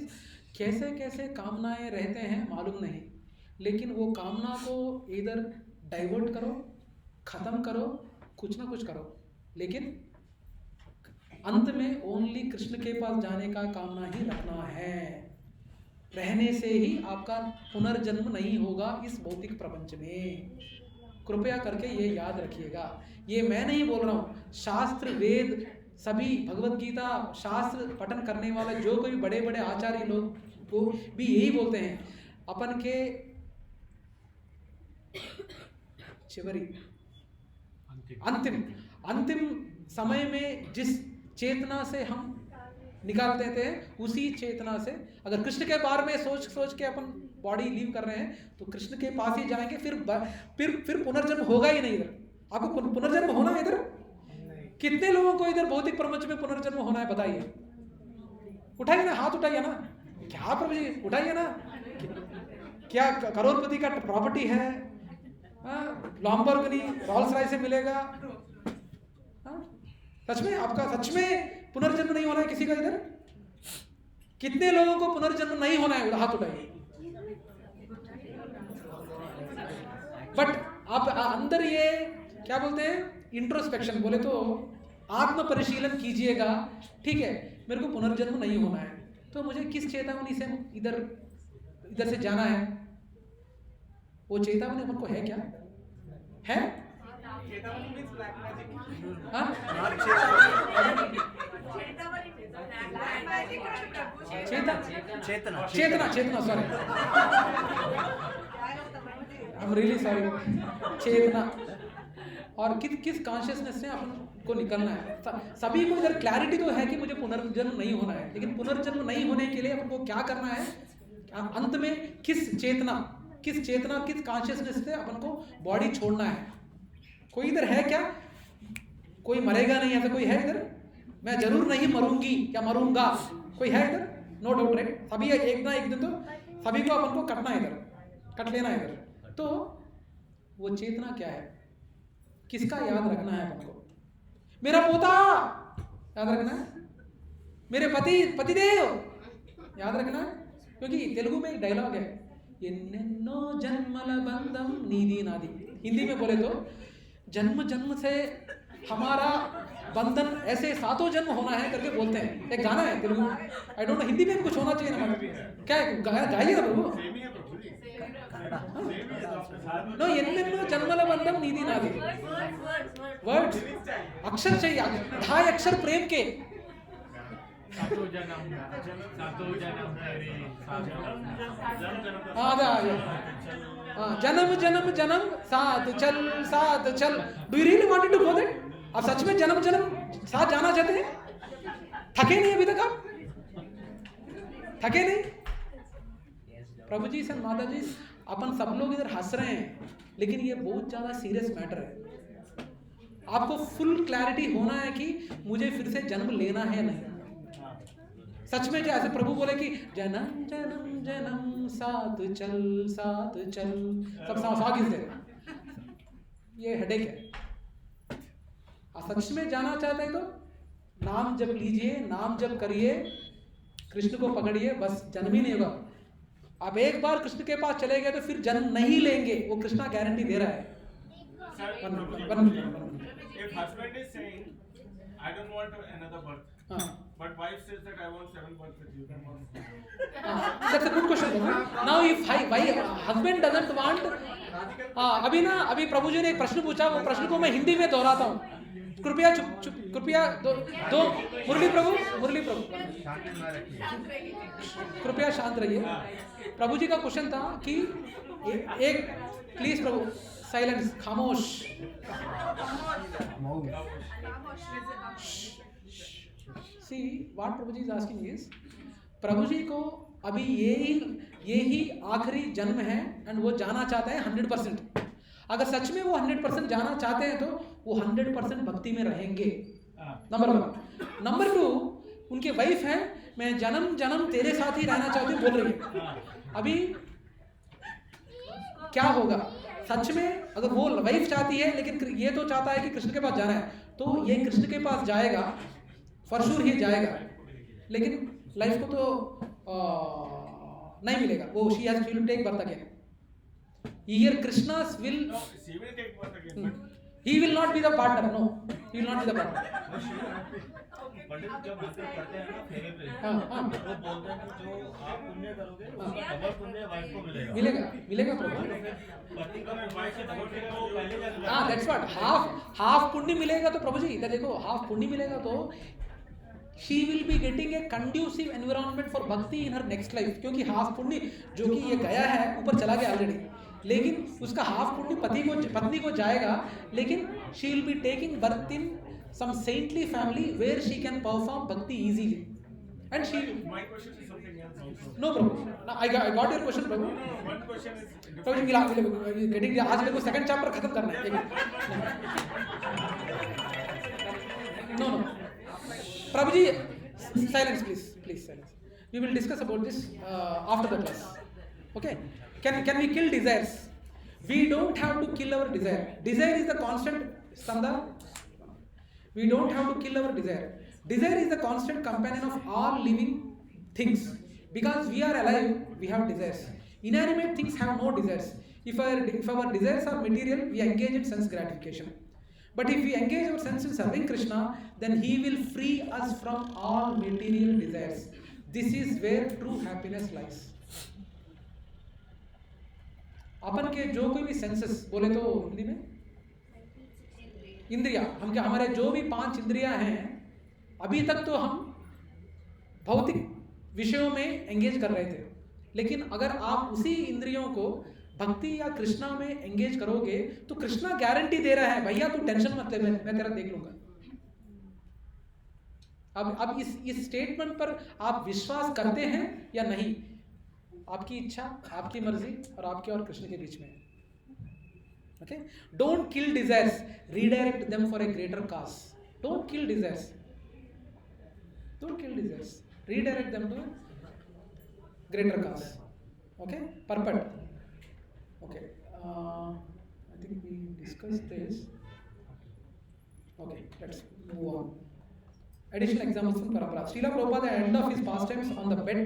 कैसे कैसे कामनाएं रहते हैं मालूम नहीं, लेकिन वो कामना को इधर डाइवर्ट करो, खत्म करो, कुछ ना कुछ करो, लेकिन अंत में ओनली कृष्ण के पास जाने का कामना ही रखना है। रहने से ही आपका पुनर्जन्म नहीं होगा इस भौतिक प्रपंच में। कृपया करके ये याद रखिएगा। ये मैं नहीं बोल रहा हूँ, शास्त्र वेद सभी भगवत गीता शास्त्र पठन करने वाले जो कोई बड़े बड़े आचार्य लोग वो भी यही बोलते हैं। अपन के चिवरी अंतिम समय में जिस चेतना से हम निकालते थे उसी चेतना से अगर कृष्ण के बारे में सोच के अपन बॉडी लीव कर रहे हैं तो कृष्ण के पास ही जाएंगे, फिर पुनर्जन्म होगा ही नहीं। इधर आपको पुनर्जन्म होना है, इधर कितने लोगों को इधर भौतिक प्रपंच में पुनर्जन्म होना है बताइए? उठाइए ना, हाथ उठाइए ना। क्या प्रभु जी उठाइए ना। क्या करोड़पति का प्रॉपर्टी है, लॉम्बोर्गिनी रॉल्स रॉयस से मिलेगा? सच में आपका सच में पुनर्जन्म नहीं होना है किसी का? इधर कितने लोगों को पुनर्जन्म नहीं होना है? हाथ उठाइए। बट आप अंदर ये क्या बोलते हैं, इंट्रोस्पेक्शन बोले तो आत्म परिशीलन कीजिएगा। ठीक है, मेरे को पुनर्जन्म नहीं होना है तो मुझे किस चेतावनी से इधर से जाना है? वो चेतावनी अपन को है क्या? है? चेतना sorry, I am really sorry. चेतना और किस कॉन्शियसनेस से अपन को निकलना है। सभी को इधर क्लैरिटी तो है कि मुझे पुनर्जन्म नहीं होना है, लेकिन पुनर्जन्म नहीं होने के लिए अपन को क्या करना है? अंत में किस चेतना किस कॉन्शियसनेस से अपन को बॉडी छोड़ना है? कोई इधर है क्या? कोई मरेगा नहीं, ऐसा कोई है इधर? मैं जरूर नहीं मरूंगी या मरूंगा, कोई है इधर? No doubt right. सभी एक ना एक दिन तो सभी को अपन को कटना है, इधर कट लेना है इधर। तो वो चेतना क्या है, किसका याद रखना है अपन को? मेरा पोता याद रखना है, मेरे पतिदेव याद रखना है। क्योंकि तेलुगु में एक डायलॉग है, एन्नेन्नो जन्मल बंधम नीदी नादी। हिंदी में बोले तो जन्म जन्म से हमारा बंधन ऐसे 7 जन्म होना है करके बोलते हैं। एक गाना है Telugu, I don't know Hindi में कुछ होना चाहिए ना, क्या गाइए ना प्रभु। नो एन्नेन्नो जन्मल बंधम नीदी नादी, वर्ड्स अक्षर चाहिए, 2 अक्षर प्रेम के। जन्म जन्म जन्म साथ चल। Do you really wanted to go that? आप सच में जन्म साथ जाना चाहते हैं? थके नहीं अभी तक? आप थके नहीं? प्रभु जी सन माता जी, अपन सब लोग इधर हंस रहे हैं, लेकिन ये बहुत ज्यादा सीरियस मैटर है। आपको फुल क्लैरिटी होना है कि मुझे फिर से जन्म लेना है नहीं। सच में जैसे प्रभु बोले कि जन्म जन्म जन्म साथ चल सब सॉन्ग इज देयर, ये हेडेक है। सच में जाना चाहते हैं तो नाम जप लीजिए, नाम जप करिए, कृष्ण को पकड़िए, बस जन्म ही नहीं होगा। आप एक बार कृष्ण के पास चले गए तो फिर जन्म नहीं लेंगे, वो कृष्णा गारंटी दे रहा है। If husband is saying, I don't want another birth, but wife says that I want 7 births with you. That's a good question. Now if husband doesn't want, अभी प्रभु जी ने एक प्रश्न पूछा, वो प्रश्न को मैं हिंदी में दोहराता हूँ। कृपया दो मुरली प्रभु कृपया शांत रहिए। प्रभु जी का क्वेश्चन था कि एक प्लीज प्रभु साइलेंस, खामोश। See what Prabhu ji is asking is, Prabhu ji को अभी यही आखिरी जन्म है एंड वो जाना चाहते हैं 100%। अगर सच में वो 100% जाना चाहते हैं तो वो 100% भक्ति में रहेंगे, नंबर 1। नंबर 2, उनके वाइफ है, मैं जन्म जन्म तेरे साथ ही रहना चाहती हूँ बोल रही है। अभी क्या होगा सच में, अगर वो वाइफ चाहती है लेकिन ये तो चाहता है कि कृष्ण के पास जाना है, तो ये कृष्ण के पास जाएगा, फॉर श्योर ही जाएगा, लेकिन लाइफ को तो नहीं मिलेगा। वो she will take birth again. Here Krishna's will, No, she will take birth again. But he will not be the partner. No, he will not be the partner. पंडित जब बातें करते हैं ना फेरे पे, हाँ, हाँ। वो बोलते हैं कि जो आप पुण्य करोगे उसका डबल पुण्य वाइफ को मिलेगा। मिलेगा प्रभु। पति का वाइफ से डबल पुण्य वो पहले जाके। हाँ, that's what, हाफ पुण्य मिलेगा तो प्रभु जी इधर देखो, हाफ पुण्य मिलेगा तो she will be getting a conducive environment for bhakti in her next life, क्योंकि हाफ पुण्य जो कि ये गया है ऊपर चला गया ऑलरेडी, लेकिन उसका हाफ पुण्य पत्नी को जाएगा, लेकिन she will be taking birth in some saintly family where she can perform bhakti easily, and she. my question is something else also. No problem. No, I got your question, Prabhu. No, one question is. Prabhu ji getting, आज मेरे को second chapter खत्म करना है। No Prabhu ji, silence please silence. We will discuss about this after the class. Okay? Can we kill desires? We don't have to kill our desire. Desire is the constant standard. We don't have to kill our desire. Desire is the constant companion of all living things. Because we are alive, we have desires. Inanimate things have no desires. If our desires are material, we engage in sense gratification. But if we engage our sense in serving Krishna, then He will free us from all material desires. This is where true happiness lies. अपन के जो कोई भी senses बोले तो हिंदी में इंद्रिया, हमारे जो भी 5 इंद्रियां हैं, अभी तक तो हम भौतिक विषयों में एंगेज कर रहे थे, लेकिन अगर आप उसी इंद्रियों को भक्ति या कृष्णा में एंगेज करोगे तो कृष्णा गारंटी दे रहा है, भैया तू टेंशन मत ले, मैं तेरा देख लूंगा। अब इस स्टेटमेंट पर आप विश्वास करते हैं या नहीं, आपकी इच्छा, आपकी मर्जी और आपके और कृष्ण के बीच में। Okay, don't kill desires, redirect them for a greater cause. Don't kill desires, redirect them to greater cause. Okay, perfect. Okay, I think we discussed this. Okay, let's move on. Additional examples from Parampara. Srila Prabhupada at the end of his pastimes on the bed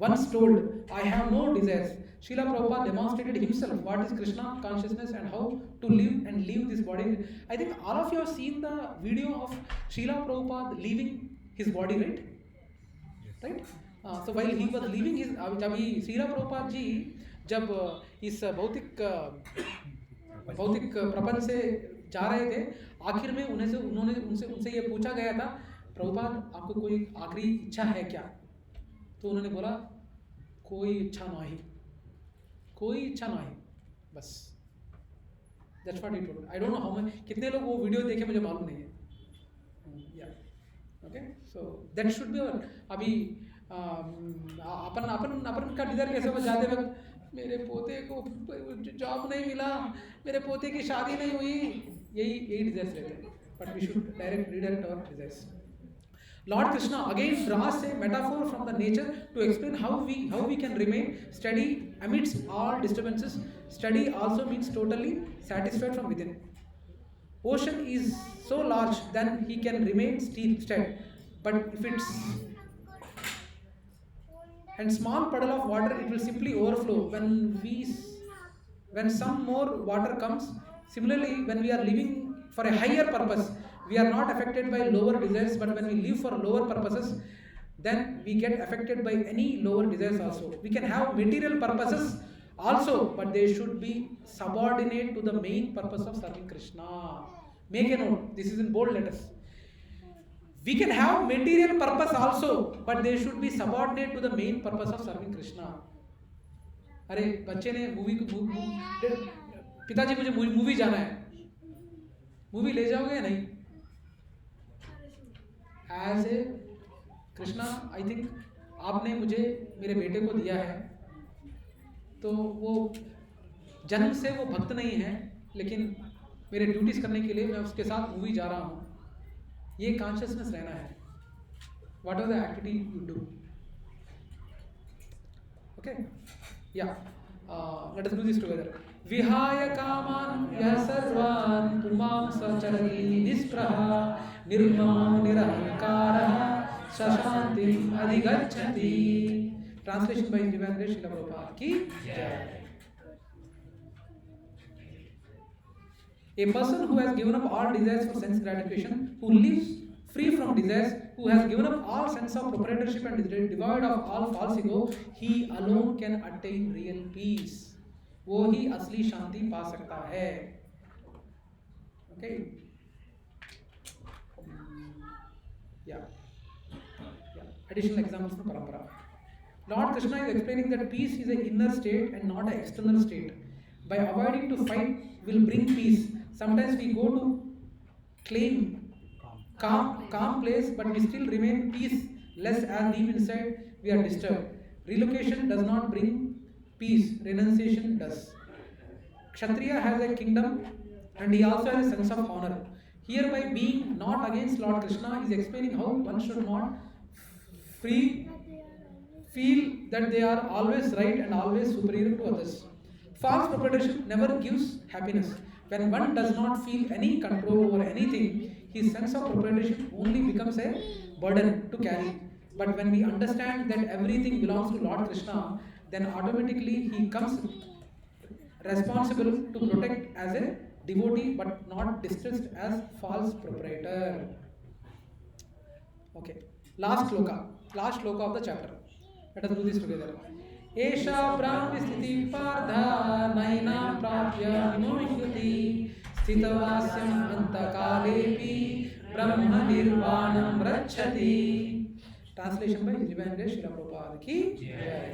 once told, I have no desires. Srila Prabhupada demonstrated himself what is Krishna consciousness and how to live and leave this body. I think all of you have seen the video of Srila Prabhupada leaving his body, right? Yes. Right? So while he was leaving his, जब Srila Prabhupada जी जब इस भौतिक प्रपंच से जा रहे थे, आखिर में उनसे ये पूछा गया था, प्रभुपाद आपको कोई आखिरी इच्छा है क्या? तो उन्होंने बोला कोई इच्छा नहीं, बस। That's what he told. I don't know how many, कितने लोग वो वीडियो देखे मुझे मालूम नहीं है। Yeah. Okay, so that should be our, अभी अपन का डिजायर कैसे होगा? जाते वक्त मेरे पोते को जॉब नहीं मिला, मेरे पोते की शादी नहीं हुई, यही डिजायर्स रहते हैं। But we should redirect our desires. Lord Krishna again draws a metaphor from the nature to explain how we can remain steady amidst all disturbances. Steady also means totally satisfied from within. Ocean is so large that he can remain steady, but if it's and small puddle of water, it will simply overflow when some more water comes. Similarly, when we are living for a higher purpose, we are not affected by lower desires, but when we live for lower purposes, then we get affected by any lower desires also. We can have material purposes also, but they should be subordinate to the main purpose of serving Krishna. Make a note, this is in bold letters. We can have material purpose also, but they should be subordinate to the main purpose of serving Krishna. अरे बच्चे ने पिताजी मुझे movie जाना है, movie ले जाओगे या नहीं? As a Krishna, I think आपने मुझे मेरे बेटे को दिया है, तो वो जन्म से वो भक्त नहीं है, लेकिन मेरे ड्यूटीज करने के लिए मैं उसके साथ मूवी जा रहा हूँ, ये कॉन्शियसनेस रहना है. What are the activity you do? Okay, yeah let us do this together. विहाय कामान् यः सर्वान् पुमां सचरति निष्प्रः निर्ममो निरहंकारः शांतिम् अधिगच्छति. ट्रांसलेशन बाय दिव्यांग श्रील प्रभुपाद की जय. A person who has given up all desires for sense gratification, who lives free from desires, who has given up all sense of proprietorship and is devoid of all false ego, he alone can attain real peace. वो ही असली शांति पा सकता है. Okay? Yeah. Additional examples from Parampara. Lord Krishna is explaining that peace is an inner state and not an external state. By avoiding to fight will bring peace. Sometimes we go to claim calm place, but we still remain peaceless as deep inside we are disturbed. Relocation does not bring peace, renunciation does. Kshatriya has a kingdom and he also has a sense of honor. Here, by being not against Lord Krishna, he is explaining how one should not feel that they are always right and always superior to others. False proprietorship never gives happiness. When one does not feel any control over anything, his sense of proprietorship only becomes a burden to carry. But when we understand that everything belongs to Lord Krishna, then automatically he comes responsible to protect as a devotee but not distressed as false proprietor. Okay, last shloka of the chapter. Let us do this together. एषा ब्राह्मी स्थिति पार्था नैना प्राप्य विमुह्यति स्थितवास्यम् अन्तकालेऽपि ब्रह्म निर्वाणं रक्षति. Translation by Divine Grace Srila Prabhupada ki jai.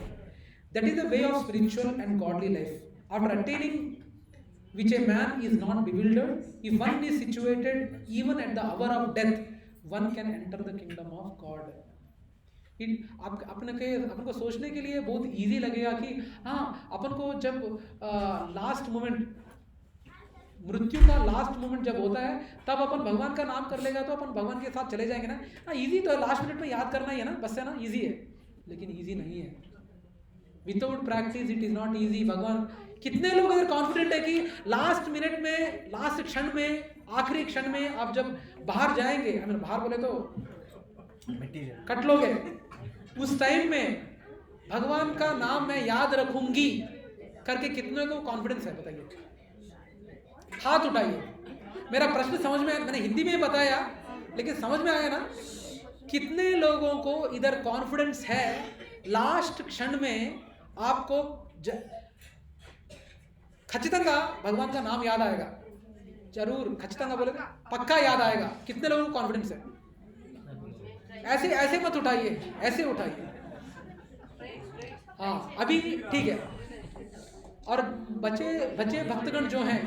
That is the way of spiritual and godly life. After attaining which a man is not bewildered, if one is situated even at the hour of death, one can enter the kingdom of God. अपन को सोचने के लिए बहुत easy लगेगा कि हाँ, अपन को जब लास्ट मोमेंट, मृत्यु का लास्ट मोमेंट जब होता है, तब अपन भगवान का नाम कर लेगा तो अपन भगवान के साथ चले जाएंगे ना. हाँ, इजी तो है, लास्ट मिनट में याद करना ही है ना, बस है ना, इजी है. लेकिन इजी नहीं है. Without practice it is not easy. भगवान, कितने लोग अगर कॉन्फिडेंट है कि लास्ट मिनट में, लास्ट क्षण में, आखिरी क्षण में आप जब बाहर जाएंगे, हमें बाहर बोले तो कट लोगे, उस टाइम में भगवान का नाम मैं याद रखूंगी करके कितने को कॉन्फिडेंस है? बताइए, हाथ उठाइए. मेरा प्रश्न समझ में, मैंने हिंदी में बताया लेकिन समझ में आया ना? कितने लोगों को इधर कॉन्फिडेंस है लास्ट क्षण में आपको खचिతంగా भगवान का नाम याद आएगा? जरूर, खचिతంగా बोले तो पक्का याद आएगा. कितने लोगों को कॉन्फिडेंस है? ऐसे ऐसे मत उठाइए, ऐसे उठाइए. हाँ, अभी ठीक है. और बचे भक्तगण जो हैं,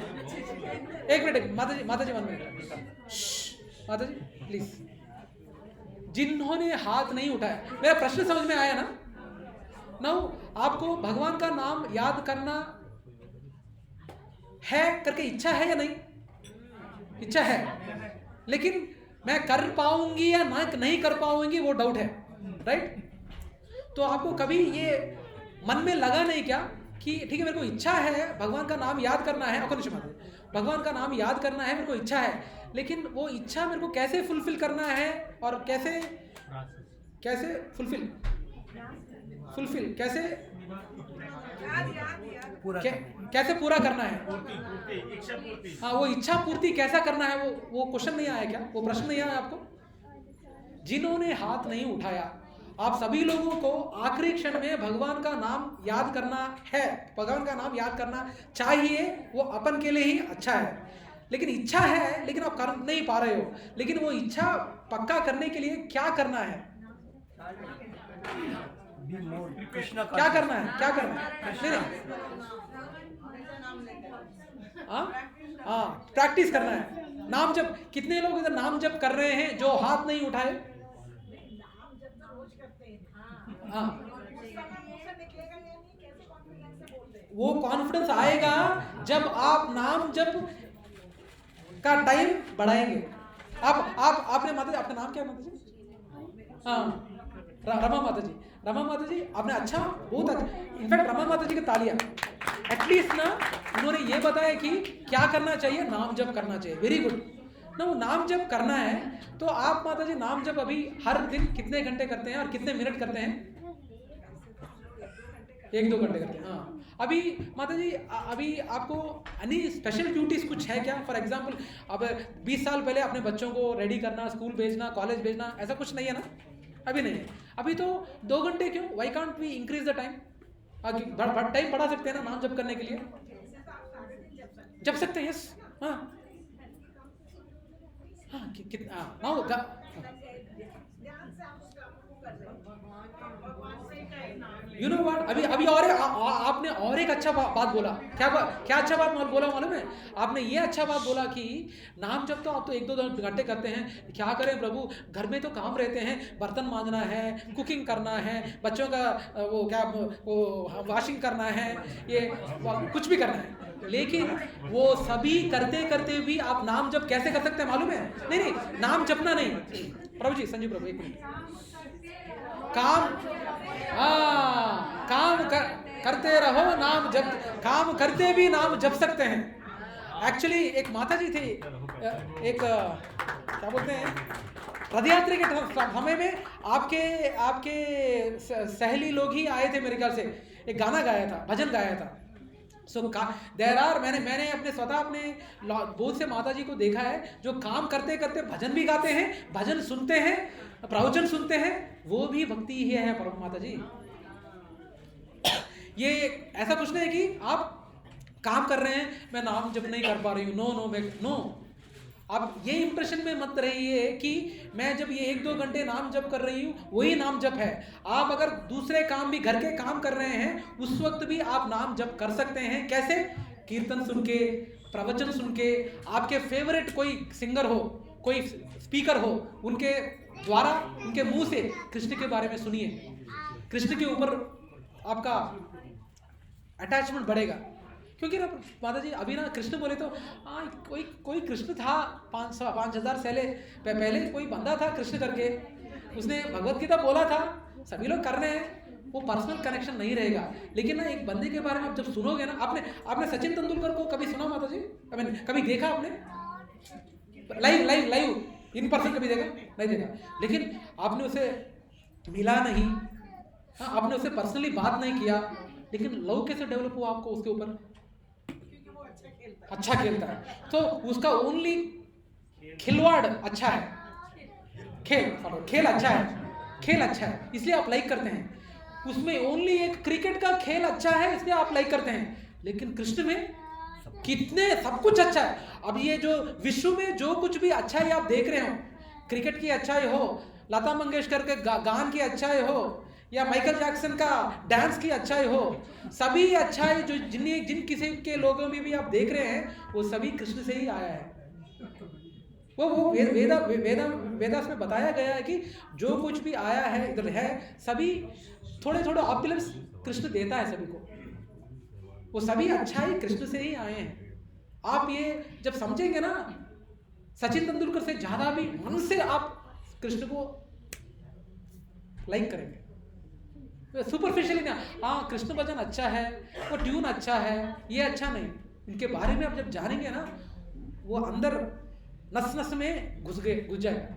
एक मिनट, माता जी 1 मिनट, माता जी प्लीज. जिन्होंने हाथ नहीं उठाया, मेरा प्रश्न समझ में आया ना? नाउ आपको भगवान का नाम याद करना है करके इच्छा है या नहीं? इच्छा है, लेकिन मैं कर पाऊंगी या नहीं कर पाऊंगी वो डाउट है, राइट? तो आपको कभी ये मन में लगा नहीं क्या कि ठीक है, मेरे को इच्छा है भगवान का नाम याद करना है, भगवान का नाम याद करना है, मेरे को इच्छा है, लेकिन वो इच्छा मेरे को कैसे फुलफिल करना है और कैसे फुलफिल कैसे पूरा करना है? हाँ, वो इच्छा पूर्ति कैसा करना है, वो क्वेश्चन नहीं आया क्या? वो प्रश्न नहीं आया आपको? जिन्होंने हाथ नहीं उठाया, आप सभी लोगों को आखिरी क्षण में भगवान का नाम याद करना है, भगवान का नाम याद करना चाहिए, वो अपन के लिए ही अच्छा है. लेकिन इच्छा है, लेकिन आप कर नहीं पा रहे हो. लेकिन वो इच्छा पक्का करने के लिए क्या करना है? क्या करना है? हाँ, प्रैक्टिस करना है. नाम जप. कितने लोग इधर नाम जप कर रहे हैं जो हाथ नहीं उठाए? हाँ, वो कॉन्फिडेंस आएगा जब आप नाम जप का टाइम बढ़ाएंगे। आपने माता जी, आपका नाम क्या है माता जी? हाँ, रमा माता जी। रमा माता जी आपने अच्छा, बहुत अच्छा, इनफैक्ट रमा माता जी की तालियां। एटलीस्ट ना उन्होंने ये बताया कि क्या करना चाहिए, नाम जप करना चाहिए। वेरी गुड ना, वो नाम जप करना है। तो आप माता जी नाम जप अभी हर दिन कितने घंटे करते हैं और कितने मिनट करते हैं? 1-2 घंटे करते हैं। हाँ, अभी माता जी अभी आपको एनी स्पेशल ड्यूटीज कुछ है क्या? फॉर एग्जांपल अब 20 साल पहले अपने बच्चों को रेडी करना, स्कूल भेजना, कॉलेज भेजना, ऐसा कुछ नहीं है ना? अभी नहीं है। अभी तो 2 घंटे क्यों? Why can't we increase the time? Time बढ़ा सकते हैं ना नाम जप करने के लिए? जप सकते हैं। यस, हाँ हाँ, कितना यू नो व्हाट, अभी और आपने और एक अच्छा बात बोला। क्या अच्छा बात बोला मालूम है? आपने ये अच्छा बात बोला कि नाम जब तो आप तो 1-2 घंटे करते हैं, क्या करें प्रभु, घर में तो काम रहते हैं, बर्तन मांजना है, कुकिंग करना है, बच्चों का वो वॉशिंग करना है, ये कुछ भी करना है। लेकिन वो सभी करते करते भी आप नाम जप कैसे कर सकते हैं मालूम है? नहीं, नाम जपना नहीं प्रभु जी, संजीव प्रभु, एक मिनट। काम करते रहो, नाम जप, काम करते भी नाम जप सकते हैं। एक्चुअली एक माता जी थी, एक क्या बोलते हैं, रथयात्रा के समय में आपके सहेली लोग ही आए थे मेरे ख्याल से, एक गाना गाया था, भजन गाया था। मैंने अपने बहुत से माता जी को देखा है जो काम करते करते भजन भी गाते हैं, भजन सुनते हैं, प्रवचन सुनते हैं, वो भी भक्ति ही है परम माता जी। ये ऐसा कुछ नहीं है कि आप काम कर रहे हैं, मैं नाम जप नहीं कर पा रही हूँ। नो, आप ये इंप्रेशन में मत रहिए कि मैं जब ये 1-2 घंटे नाम जप कर रही हूँ वही नाम जप है। आप अगर दूसरे काम भी, घर के काम कर रहे हैं, उस वक्त भी आप नाम जप कर सकते हैं। कैसे? कीर्तन सुन के, प्रवचन सुन के, आपके फेवरेट कोई सिंगर हो, कोई स्पीकर हो, उनके द्वारा, उनके मुंह से कृष्ण के बारे में सुनिए। कृष्ण के ऊपर आपका अटैचमेंट बढ़ेगा। क्योंकि ना माता जी अभी ना कृष्ण बोले तो कोई कृष्ण था 5,000 पहले कोई बंदा था कृष्ण करके, उसने भगवत गीता बोला था, सभी लोग कर रहे हैं, वो पर्सनल कनेक्शन नहीं रहेगा। लेकिन ना एक बंदे के बारे में आप जब सुनोगे ना, आपने सचिन तेंदुलकर को कभी सुना माता जी? कभी देखा आपने लाइव इन पर्सन? कभी देखा? नहीं देखा। लेकिन आपने उसे मिला नहीं, हाँ, आपने उसे पर्सनली बात नहीं किया, लेकिन लव कैसे डेवलप हुआ आपको उसके ऊपर? अच्छा खेलता है तो उसका ओनली खिलवाड़ अच्छा है, खेल अच्छा है, इसलिए आप लाइक करते हैं। उसमें ओनली एक क्रिकेट का खेल अच्छा है, इसलिए आप लाइक करते हैं। लेकिन कृष्ण में कितने सब कुछ अच्छा है। अब ये जो विश्व में जो कुछ भी अच्छाई आप देख रहे हो, क्रिकेट की अच्छाई हो, लता मंगेशकर के गान की अच्छाई हो, या माइकल जैक्सन का डांस की अच्छाई हो, सभी अच्छाई जो जिन किसी के लोगों में भी आप देख रहे हैं, वो सभी कृष्ण से ही आया है। वो वेदास में बताया गया है कि जो कुछ भी आया है इधर है, सभी थोड़े थोड़े ऑप्युलेंस कृष्ण देता है सभी को, वो सभी अच्छाई कृष्ण से ही आए हैं। आप ये जब समझेंगे ना, सचिन तेंदुलकर से ज्यादा भी मन से आप कृष्ण को लाइक करेंगे। सुपरफिशियली ना, हाँ कृष्ण भजन अच्छा है, वो ट्यून अच्छा है, ये अच्छा नहीं, इनके बारे में आप जब जानेंगे ना, वो अंदर नस नस में घुस जाएगा।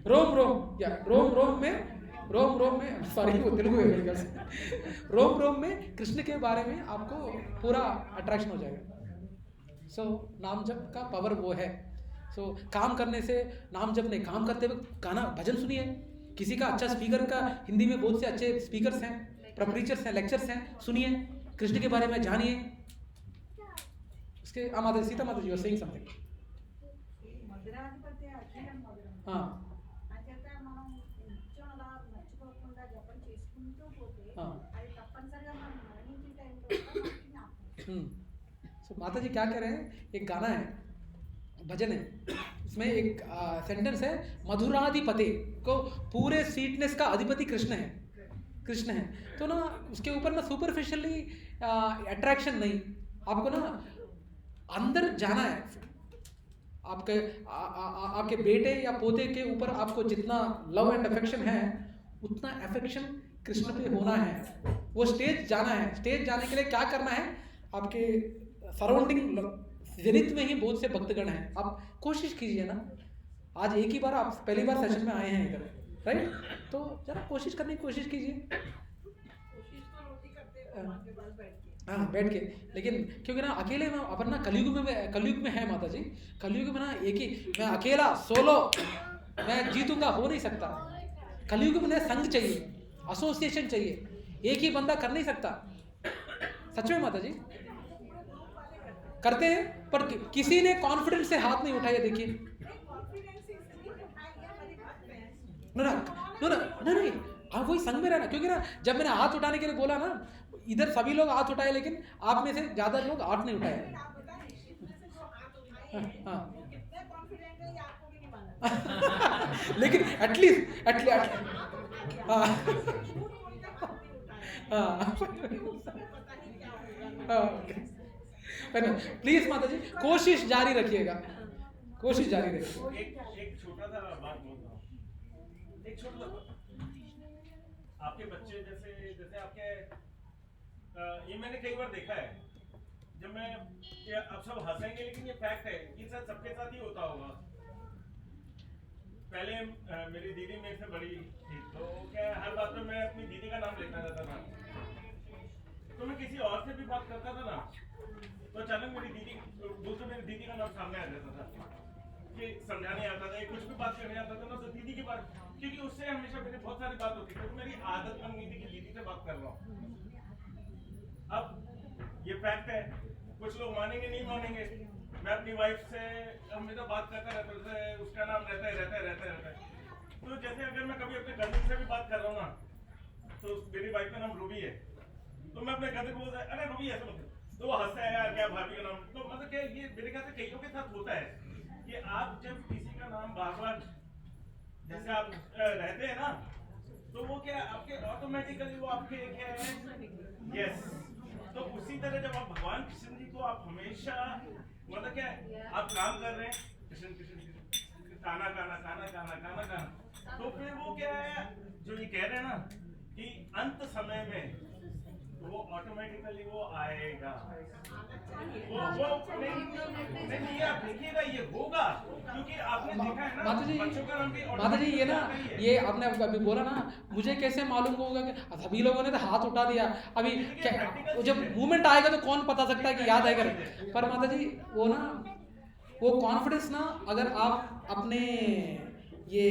रोम में सॉरी वो तेलुगु है मेरे ख्याल से, रोम में कृष्ण के बारे में आपको पूरा अट्रैक्शन हो जाएगा। सो नाम जप का पावर वो है। सो काम करने से नाम जप नहीं, काम करते वक्त गाना भजन सुनिए, किसी का अच्छा स्पीकर का, हिंदी में बहुत से अच्छे स्पीकर्स हैं, प्रीचर्स हैं, लेक्चर्स हैं, सुनिए, कृष्ण के बारे में जानिए। उसके माता सीता माता जी वर सेइंग समथिंग। हाँ सो माता जी क्या कह रहे हैं, एक गाना है, भजन है, उसमें एक सेंटेंस है, मधुराधिपति को, पूरे स्वीटनेस का अधिपति कृष्ण है। कृष्ण है। तो ना उसके ऊपर ना सुपरफिशियली अट्रैक्शन नहीं, आपको ना अंदर जाना है। आपके बेटे या पोते के ऊपर आपको जितना लव एंड अफेक्शन है उतना अफेक्शन कृष्ण पे होना है। वो स्टेज जाना है। स्टेज जाने के लिए क्या करना है, आपके सराउंडिंग जेनिथ में ही बहुत से भक्तगण हैं, आप कोशिश कीजिए ना। आज एक ही बार आप पहली बार सेशन में आए हैं इधर, राइट, तो जरा कोशिश करने की कोशिश कीजिए। हाँ बैठ के, लेकिन क्योंकि ना अकेले में अपन ना कलयुग में है माता जी, कलयुग में ना एक ही मैं अकेला सोलो मैं जीतूंगा, हो नहीं सकता। कलयुग में संग चाहिए, एसोसिएशन चाहिए, एक ही बंदा कर नहीं सकता। सच में माता जी करते हैं, पर किसी ने कॉन्फिडेंस से हाथ नहीं उठाया। देखिए नहीं आप वही संग में रहना, क्योंकि ना जब मैंने हाथ उठाने के लिए बोला ना, इधर सभी लोग हाथ उठाए लेकिन आप में से ज्यादा लोग हाथ नहीं उठाए। लेकिन एटलीस्ट प्लीज माता जी कोशिश जारी रखिएगा, कोशिश जारी रखिएगा। एक छोटा सा बात बोल रहा हूँ, एक छोटा आपके बच्चे जैसे आपके ये मैंने कई बार देखा है, जब मैं अब सब हंसेंगे लेकिन ये फैक्ट है, ये सर सबके साथ ही होता होगा। पहले मेरी दीदी मेरे से बड़ी थी, तो क्या हर बात में मैं अपनी दीदी का नाम लेता रहता था। तो मैं किसी और से भी बात करता था ना, तो अचानक मेरी दीदी का नाम सामने आ जाता था कि समझाने आता था, कुछ भी बात करने आता था ना, तो दीदी की बात, क्योंकि उससे हमेशा मेरी बहुत सारी बात होती थी, तो मेरी आदत बन गई थी कि दीदी से बात कर रहा हूँ। अब ये फैक्ट है, कुछ लोग मानेंगे नहीं मानेंगे, मैं अपनी वाइफ से हमेशा बात करता रहता है, उसका नाम रहता है। तो जैसे अगर मैं कभी अपने कजिन से भी बात कर रहा हूँ ना, तो मेरी वाइफ का नाम रूबी है, तो मैं अपने कजिन को बोलता है अरे रूबी ऐसा मतलब, तो वो हंसता है यार क्या भाभी का नाम। तो मतलब क्या ये मेरे ख्याल से कईयों के साथ होता है कि आप जब किसी का नाम बार-बार जैसे आप रहते हैं ना, तो वो क्या आपके ऑटोमेटिकली वो आपके क्या है यस। तो उसी तरह जब आप भगवान कृष्ण जी को आप हमेशा मतलब क्या आप काम कर रहे हैं कृष्ण काना, तो फिर वो क्या है जो ये कह रहे हैं ना कि अंत समय में वो ऑटोमेटिकली वो आएगा, वो नहीं आप देखिएगा ये होगा, क्योंकि आपने देखा है ना बच्चों का नाम भी माता जी ये ना ये आपने अभी बोला ना, मुझे कैसे मालूम होगा कि सभी लोगों ने तो हाथ उठा दिया, अभी जब मूवमेंट आएगा तो कौन बता सकता है कि याद आएगा। पर माता जी वो ना वो कॉन्फिडेंस ना, अगर आप अपने ये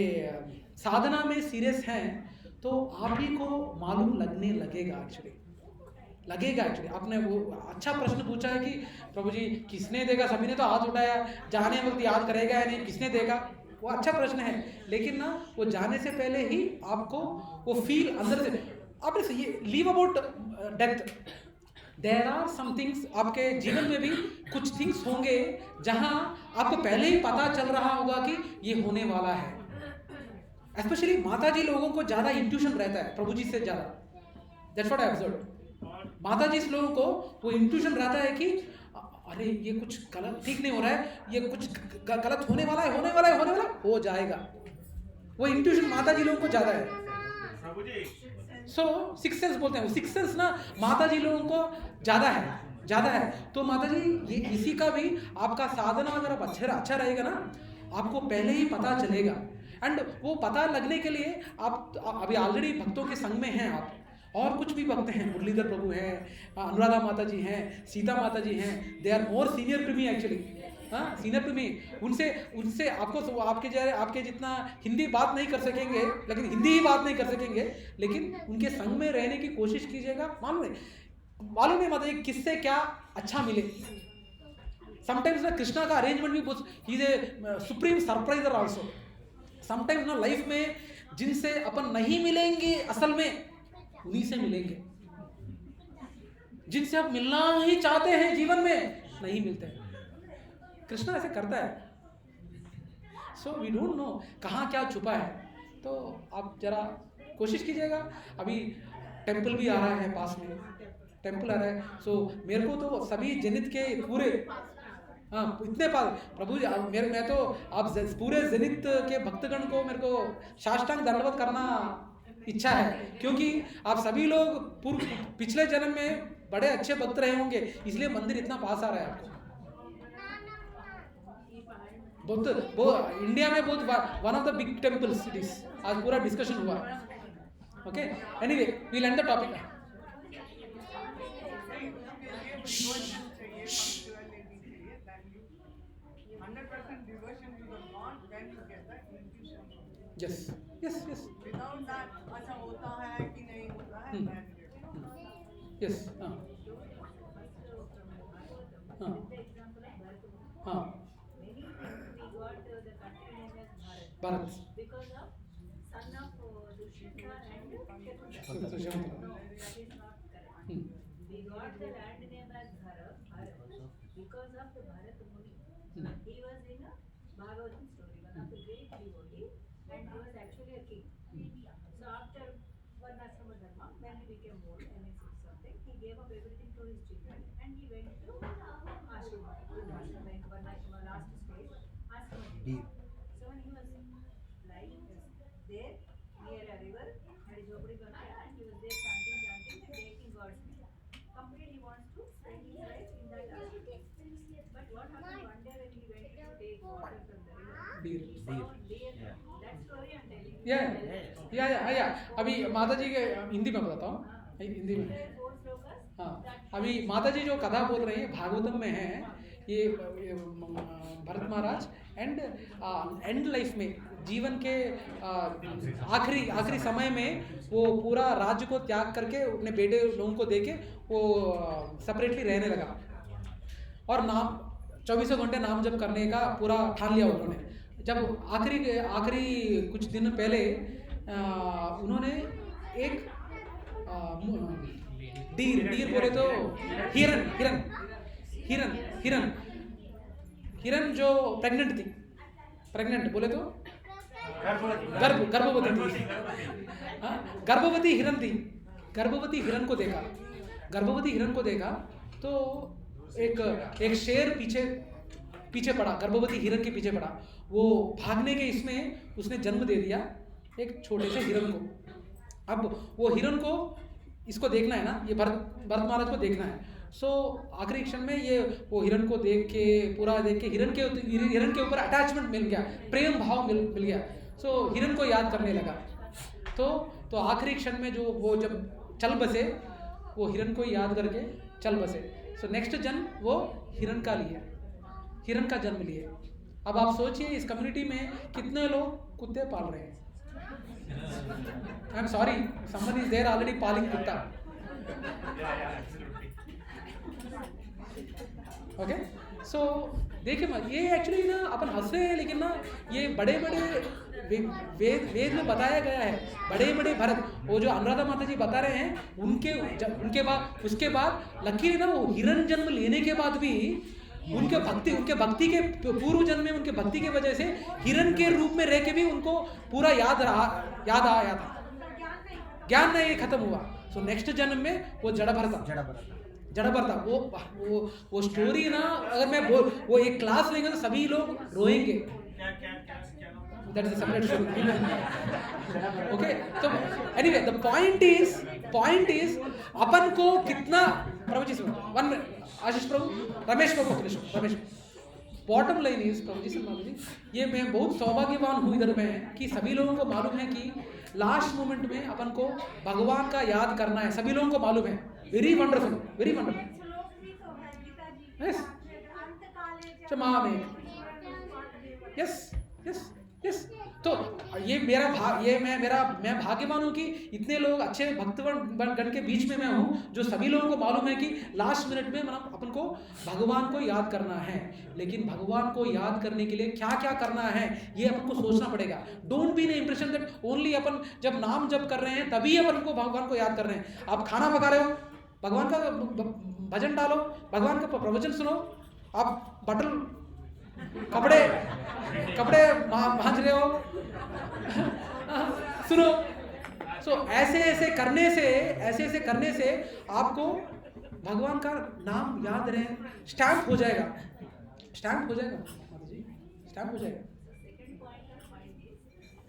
साधना में सीरियस हैं तो आप ही को मालूम लगने लगेगा। एक्चुअली आपने वो अच्छा प्रश्न पूछा है कि प्रभु जी किसने देखा, सभी ने तो हाथ उठाया, जाने वक्त याद करेगा या नहीं, किसने देखा, वो अच्छा प्रश्न है। लेकिन ना वो जाने से पहले ही आपको वो फील अंदर से, आपने ये leave about death, there are some things, आपके जीवन में भी कुछ थिंग्स होंगे जहां आपको पहले ही पता चल रहा होगा कि ये होने वाला है। स्पेशली माता जी लोगों को ज्यादा इंट्यूशन रहता है प्रभु जी से ज्यादा, दैट्स व्हाट आई ऑब्जर्व। माता जी लोगों को वो इंट्यूशन रहता है कि अरे ये कुछ गलत ठीक नहीं हो रहा है, ये कुछ गलत होने वाला है, हो जाएगा। वो इंट्यूशन माता जी लोगों को ज्यादा है। प्रभु जी सो सिक्स सेंस बोलते हैं, सिक्स सेंस ना माता जी लोगों को ज्यादा है। तो माता जी ये इसी का भी आपका साधना अगर आप अच्छा रहेगा ना, आपको पहले ही पता चलेगा। एंड वो पता लगने के लिए आप अभी ऑलरेडी भक्तों के संग में हैं आप, और कुछ भी भक्त हैं, मुरलीधर प्रभु हैं, अनुराधा माता जी हैं, सीता माता जी हैं, they are more senior to me actually, senior to me. उनसे आपको आपके जितना हिंदी बात नहीं कर सकेंगे, लेकिन हिंदी ही बात नहीं कर सकेंगे, लेकिन उनके संग में रहने की कोशिश कीजिएगा। मालूम नहीं माता जी किससे क्या अच्छा मिले। समटाइम्स ना कृष्णा का अरेंजमेंट भी बहुत, he is a supreme surpriser also. Sometimes ना लाइफ में जिनसे अपन नहीं मिलेंगे असल में उन्हीं से मिलेंगे, जिनसे आप मिलना ही चाहते हैं जीवन में नहीं मिलते हैं। कृष्णा ऐसे करता है। सो वी डोंट नो कहाँ क्या छुपा है, तो आप जरा कोशिश कीजिएगा। अभी टेम्पल भी आ रहा है पास में, टेम्पल आ रहा है। सो मेरे को तो सभी जेनिथ के पूरे इतने पास प्रभु जी मैं तो आप पूरे जेनिथ के भक्तगण को मेरे को साष्टांग दंडवत करना इच्छा है, क्योंकि आप सभी लोग पिछले जन्म में बड़े अच्छे भक्त रहे होंगे, इसलिए मंदिर इतना पास आ रहा है आपको। बहुत इंडिया में बहुत one of the big temples it is. आज पूरा डिस्कशन हुआ। Okay, anyway we will end the topic. Yes, yes, yes. Without that, अच्छा होता है कि नहीं होता है? Yes, Bharat. Because of son of Dushita and Shakuntala. that is not correct. We got the land name as Bharat because of the Bharat Muni. He was in a Bhagavatam story, one of the great devotees, and he was actually a king. So after Varnashrama Dharma, when he became old, something, he gave up everything to his children and he went to Ashrama, like Varnashrama, last stage, Ashrama. So when he was lying there near a river, and he was there chanting and taking God's name. Completely wants to spend his life in that ashram. But what happened one day when he went to take water from the river? Deer. He saw deer. That story I'm telling you. या अभी माता जी के हिंदी में बताता हूँ, हिंदी में। हाँ, अभी माता जी जो कथा बोल रही है भागवतम में है, ये भरत महाराज एंड लाइफ में जीवन के आखिरी समय में वो पूरा राज्य को त्याग करके अपने बेटे लोगों को देके वो सेपरेटली रहने लगा और नाम 24 घंटे नाम जप करने का पूरा ठान लिया उन्होंने। जब आखिरी कुछ दिन पहले उन्होंने एक डीर बोले तो हिरन जो प्रेग्नेंट बोले तो गर्भवती थी। गर्भवती हिरन को देखा तो एक शेर पीछे पड़ा, गर्भवती हिरन के पीछे पड़ा। वो भागने के इसमें उसने जन्म दे दिया एक छोटे से हिरन को। अब वो हिरन को इसको देखना है ना, ये भरत महाराज को देखना है। सो आखिरी क्षण में ये वो हिरन को देख के हिरन के ऊपर अटैचमेंट मिल गया, प्रेम भाव मिल गया। सो हिरन को याद करने लगा। तो आखिरी क्षण में जो वो जब चल बसे, वो हिरन को याद करके चल बसे। सो नेक्स्ट जन्म वो हिरन का जन्म लिए। अब आप सोचिए इस कम्युनिटी में कितने लोग कुत्ते पाल रहे हैं। I am sorry, someone is there already पालिंग कुत्ता। ओके, सो देखिए ये एक्चुअली ना अपन हंस रहे हैं, लेकिन ना ये बड़े वेद में बताया गया है। बड़े भरत, वो जो अनुराधा माता जी बता रहे हैं, उसके बाद लकीर ना वो हिरन जन्म लेने के बाद भी उनके भक्ति के पूर्व जन्म में उनके भक्ति के वजह से हिरन के रूप में रह के भी उनको पूरा याद आया था, ज्ञान नहीं खत्म हुआ। सो नेक्स्ट जन्म में वो जड़ भरता। वो स्टोरी ना, अगर मैं वो एक क्लास लेंगे तो सभी लोग रोएंगे। That is a separate story. Okay, so anyway, the point is अपन को कितना, प्रभु जी सुनो, आशीष प्रभु, रमेश प्रभु, Ramesh. Bottom line is Prabhu जी ये मैं बहुत सौभाग्यवान हूँ इधर में कि सभी लोगों को मालूम है कि लास्ट मोमेंट में अपन को भगवान का याद करना है। सभी लोगों को मालूम है। Very wonderful. यस। तो ये मैं भाग्यवान हूँ कि इतने लोग अच्छे भक्तगण के बीच में मैं हूँ, जो सभी लोगों को मालूम है कि लास्ट मिनट में अपन को भगवान को याद करना है। लेकिन भगवान को याद करने के लिए क्या क्या करना है ये अपन को सोचना पड़ेगा। Don't be in impression that only अपन जब नाम जप कर रहे हैं तभी अपन को भगवान को याद कर रहे हैं। आप खाना पका रहे हो, भगवान का भजन डालो, भगवान का प्रवचन सुनो। आप कपड़े भांज रहे हो, सुनो। सो ऐसे ऐसे करने से आपको भगवान का नाम याद रहे, स्टैम्प हो जाएगा माता जी, स्टैम्प हो जाएगा। Second point of mine is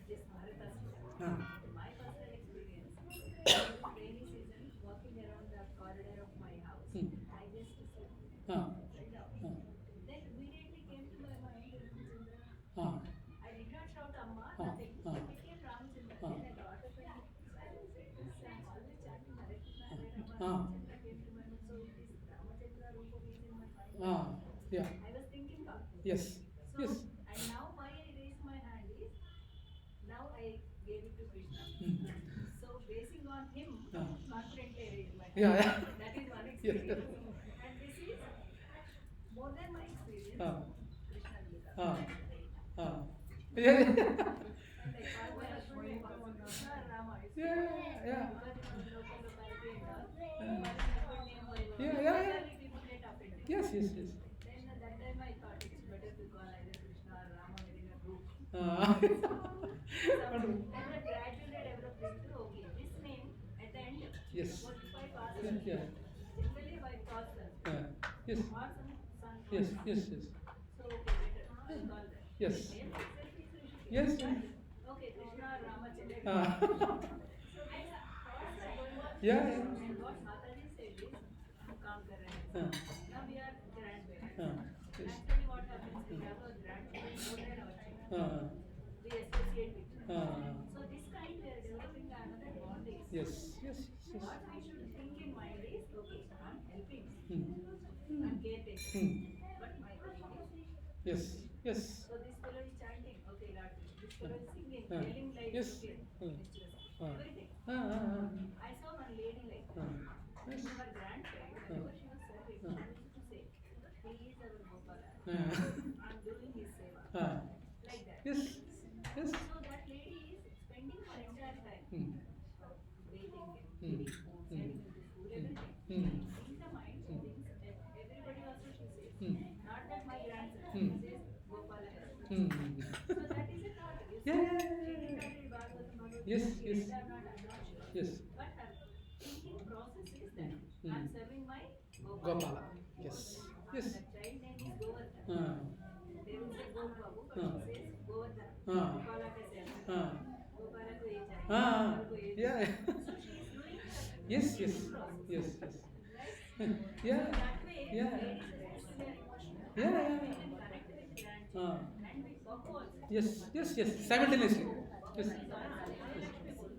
this Bharatastra. हाँ My personal experience, rainy season, walking around the corridor of my house, I just slept. हाँ Right now. हाँ Then immediately came to my mind Ramachandra. हाँ I did not shout Amma, हाँ, nothing. हाँ. It became Ramachandra. हाँ. Then I thought of it. I'm always chanting Hare Krishna, Hare Rama, हाँ. Ramachandra came to my mind. So this Ramachandra Rupa is in my mind. हाँ या I was thinking of it. Yes So, yes and now why I raised my hand is, now I gave it to Krishna. So basing on him, Yeah. confidently I raised my hand. Yeah. That is one Yes. experience. And this is more than my experience. हाँ Krishna Lila. हाँ हाँ And I call my husband Krishna Rama. It's yeah. because it was local locality and all. My husband name was Yeah. People get offended. yes Then at that time I thought it's better to call either Krishna or Rama within a group. हाँ And then gradually developed into okay. This name at the end. Yes. What if I pass Yeah, it? yeah. Generally if I pass them. yes Or some yes yes So okay, better. I'll call them. yes Name itself is Krishna. yes Okay, Krishna or Rama chale. हाँ So these thoughts are going on. Yeah. And what Mataji said is, हम काम कर रहे हैं. हाँ Now we are grandparents. हाँ yes Actually what happens, we have a grandparent more than our children. हाँ We associate with them. हाँ So this kind we are developing another bonding. yes What we should think in mind is, okay, I'm helping, Hmm. I'm caretaking, but my thing is, yes so this fellow is chanting, okay, Lord, this fellow is singing, हाँ. telling like, Yes. okay, Hmm. हाँ everything. हाँ I saw one lady like, हाँ her grandchild, whenever she was serving, she used to say, he is our Gopala, हाँ I'm doing his seva, हाँ like that. yes So that lady is spending her entire time Hmm. bathing him, giving food, sending him to school, everything. In the mind, she thinks that everybody also she says, not that my grandson, she says Gopala has done. So that is a thought. You see, Yeah. she did not read Bhagavatam, Bhagavad Yes, Gita, she yes. did not, I'm not sure. yes But her thinking process is that I'm serving my Gopala yes The child name is Govardhan. हाँ They will say Gop Babu, but हाँ. she says Govardhan. हाँ. Gopala ka seva. हाँ Gopala ko ye chahiye. हाँ Gopala ko ye yeah chahiye. So she is doing her yes process. yes Right? yeah That way, Yeah. ladies especially are emotional. Yeah. We can connect with grandchildren and with Babu also. yes simultaneously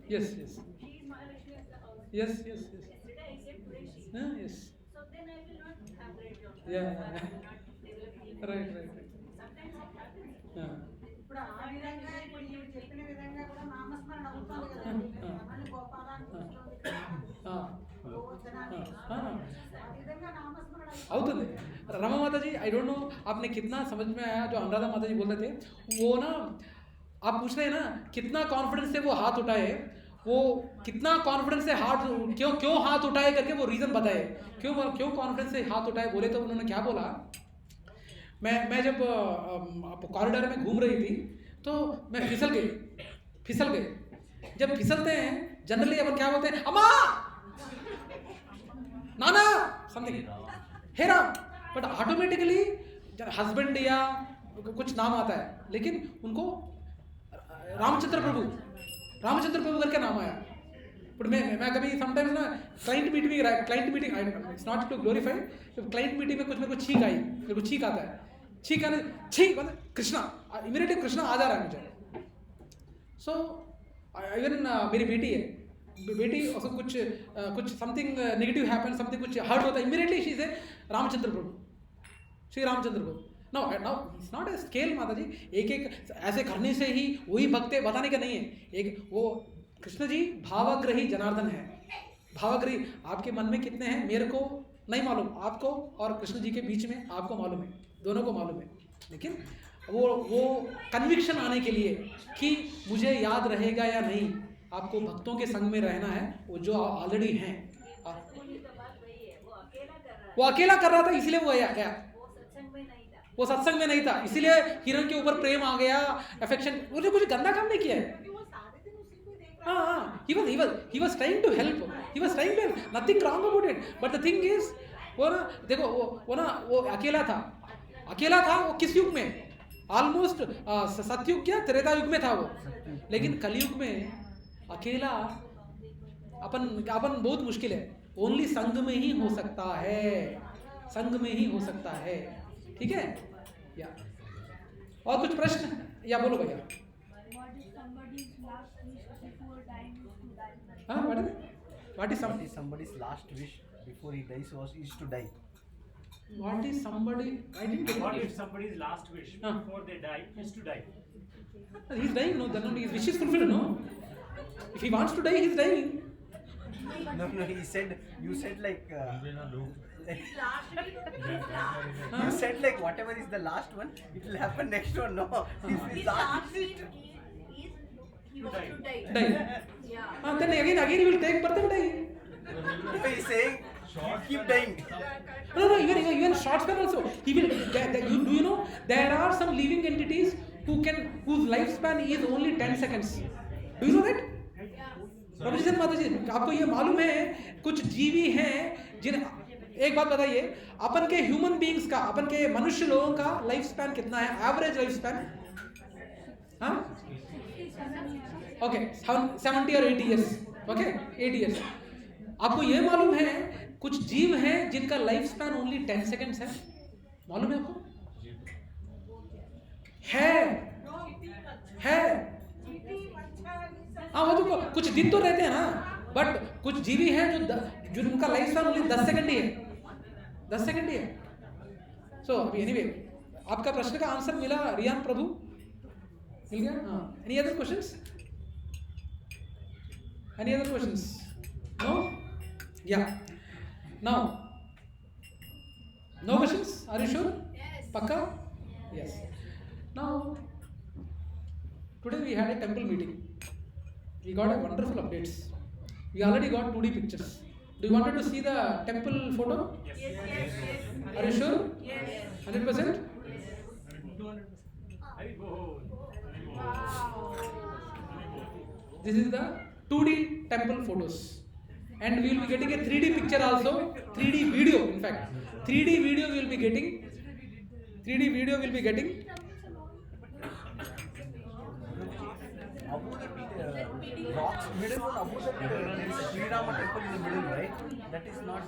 yes yes She is Mahalakshmi of the house. yes Yesterday I said today she. yes So then I will not have breakdown. Yeah. I will not develop ego. right Sometimes it happens. yeah. ఇప్పుడు ఆ విధంగా ఇప్పుడు మీరు చెప్పిన విధంగా కూడా నామస్మరణ అవుతుంది కదండి మళ్ళీ గోపాల అని చూస్తుంది हाँ గోవర్ధన అని. हाँ ఆ విధంగా నామస్మరణ అవుతుంది रमा माता जी आई डोंट नो आपने कितना समझ में आया जो अनुराधा माता जी बोल रहे थे वो ना आप पूछ रहे हैं ना कितना कॉन्फिडेंस से वो हाथ उठाए वो कितना कॉन्फिडेंस से हाथ क्यों हाथ उठाए करके वो रीज़न बताए क्यों कॉन्फिडेंस से हाथ उठाए बोले तो उन्होंने क्या बोला मैं जब कॉरिडोर में घूम रही थी तो मैं फिसल गई जब फिसलते हैं जनरली अपन क्या बोलते हैं अम्मा नाना समथिंग हे राम बट ऑटोमेटिकली हस्बैंड या कुछ नाम आता है लेकिन उनको रामचंद्र प्रभु करके नाम आया बट मैं कभी समटाइम्स ना client meeting it's not to glorify जब क्लाइंट मीटिंग में कुछ छींक आई मेरे को छींक आता है छींक मतलब कृष्णा इमीडिएटली कृष्णा आ जा रहा है मुझे सो इवन मेरी बेटी है बेटी उसको कुछ समथिंग नेगेटिव हैपन समथिंग कुछ हर्ट होता है immediately she say Ramchandra Prabhu Shri Ramchandra Prabhu now it's not a scale माता जी एक ऐसे करने से ही वही भक्त है बताने का नहीं है एक वो कृष्ण जी भावाग्रही जनार्दन है भावाग्रही आपके मन में कितने हैं मेरे को नहीं मालूम आपको और कृष्ण जी के बीच में आपको मालूम है दोनों को मालूम है लेकिन वो कन्विक्शन आने के लिए कि मुझे याद रहेगा या नहीं आपको भक्तों के संग में रहना है वो जो ऑलरेडी हैं वो अकेला कर रहा था इसलिए वो गया वो सत्संग में नहीं था इसलिए हिरण के ऊपर प्रेम आ गया अफेक्शन उसने कुछ गंदा काम नहीं किया है क्योंकि वो सारे दिन उसी को देख he was trying to help. He was trying to help. Nothing wrong about it. But the thing is, वो ना देखो वो अकेला था वो किस युग में? ऑलमोस्ट सतयुग क्या त्रेता युग में था वो. लेकिन कलयुग में अकेला अपन बहुत मुश्किल है. ओनली संग में ही हो सकता है. संग में ही हो सकता है. ठीक है? या और कुछ प्रश्न या बोलो भैया. हाँ what is somebody's last wish before he dies is to die. What is somebody? I didn't get What it. if somebody's last wish before they die is to die? He's dying, no? Then only his wish is fulfilled, no? If he wants to die, he's dying. No, you said like you said like whatever is the last one, it will happen next one. No, his last wish. He wants to die. Die. Yeah. Then again he will take birth and die. He's saying keep dying. No, even short span also. He will. Do you know there are some living entities whose lifespan is only 10 seconds. Do you know that? प्रभुजी माता जी, आपको ये मालूम है कुछ जीवी हैं जिन एक बात बताइए, अपन के ह्यूमन बीइंग्स का, अपन के मनुष्य लोगों का लाइफ स्पैन कितना है? एवरेज लाइफ स्पैन ओके 70 और 80 इयर्स. Okay 80 years. आपको ये मालूम है कुछ जीव हैं जिनका लाइफ स्पैन ओनली 10 सेकेंड्स है? मालूम है आपको? है हाँ, वो तो कुछ दिन तो रहते हैं ना, बट कुछ जीवी हैं जो उनका लाइफ स्पैन ओनली 10 सेकंड ही है. 10 सेकंड ही है. सो एनीवे आपका प्रश्न का आंसर मिला रियान प्रभु, मिल गया. हाँ, any other questions? Any other questions? No? Yeah now no questions? Are you sure? पक्का? Yes. Now today we had a temple meeting. We got a wonderful updates. We already got 2D pictures. Do you wanted to see the temple photo? Yes. Are you sure? Yes. 100%? 200%. This is the 2D temple photos. And we will be getting a 3D picture also. 3D video, in fact. 3D video we will be getting. 3D video we will be getting. Rocks middle one above that there is a Sri Rama temple in the middle, right? That is not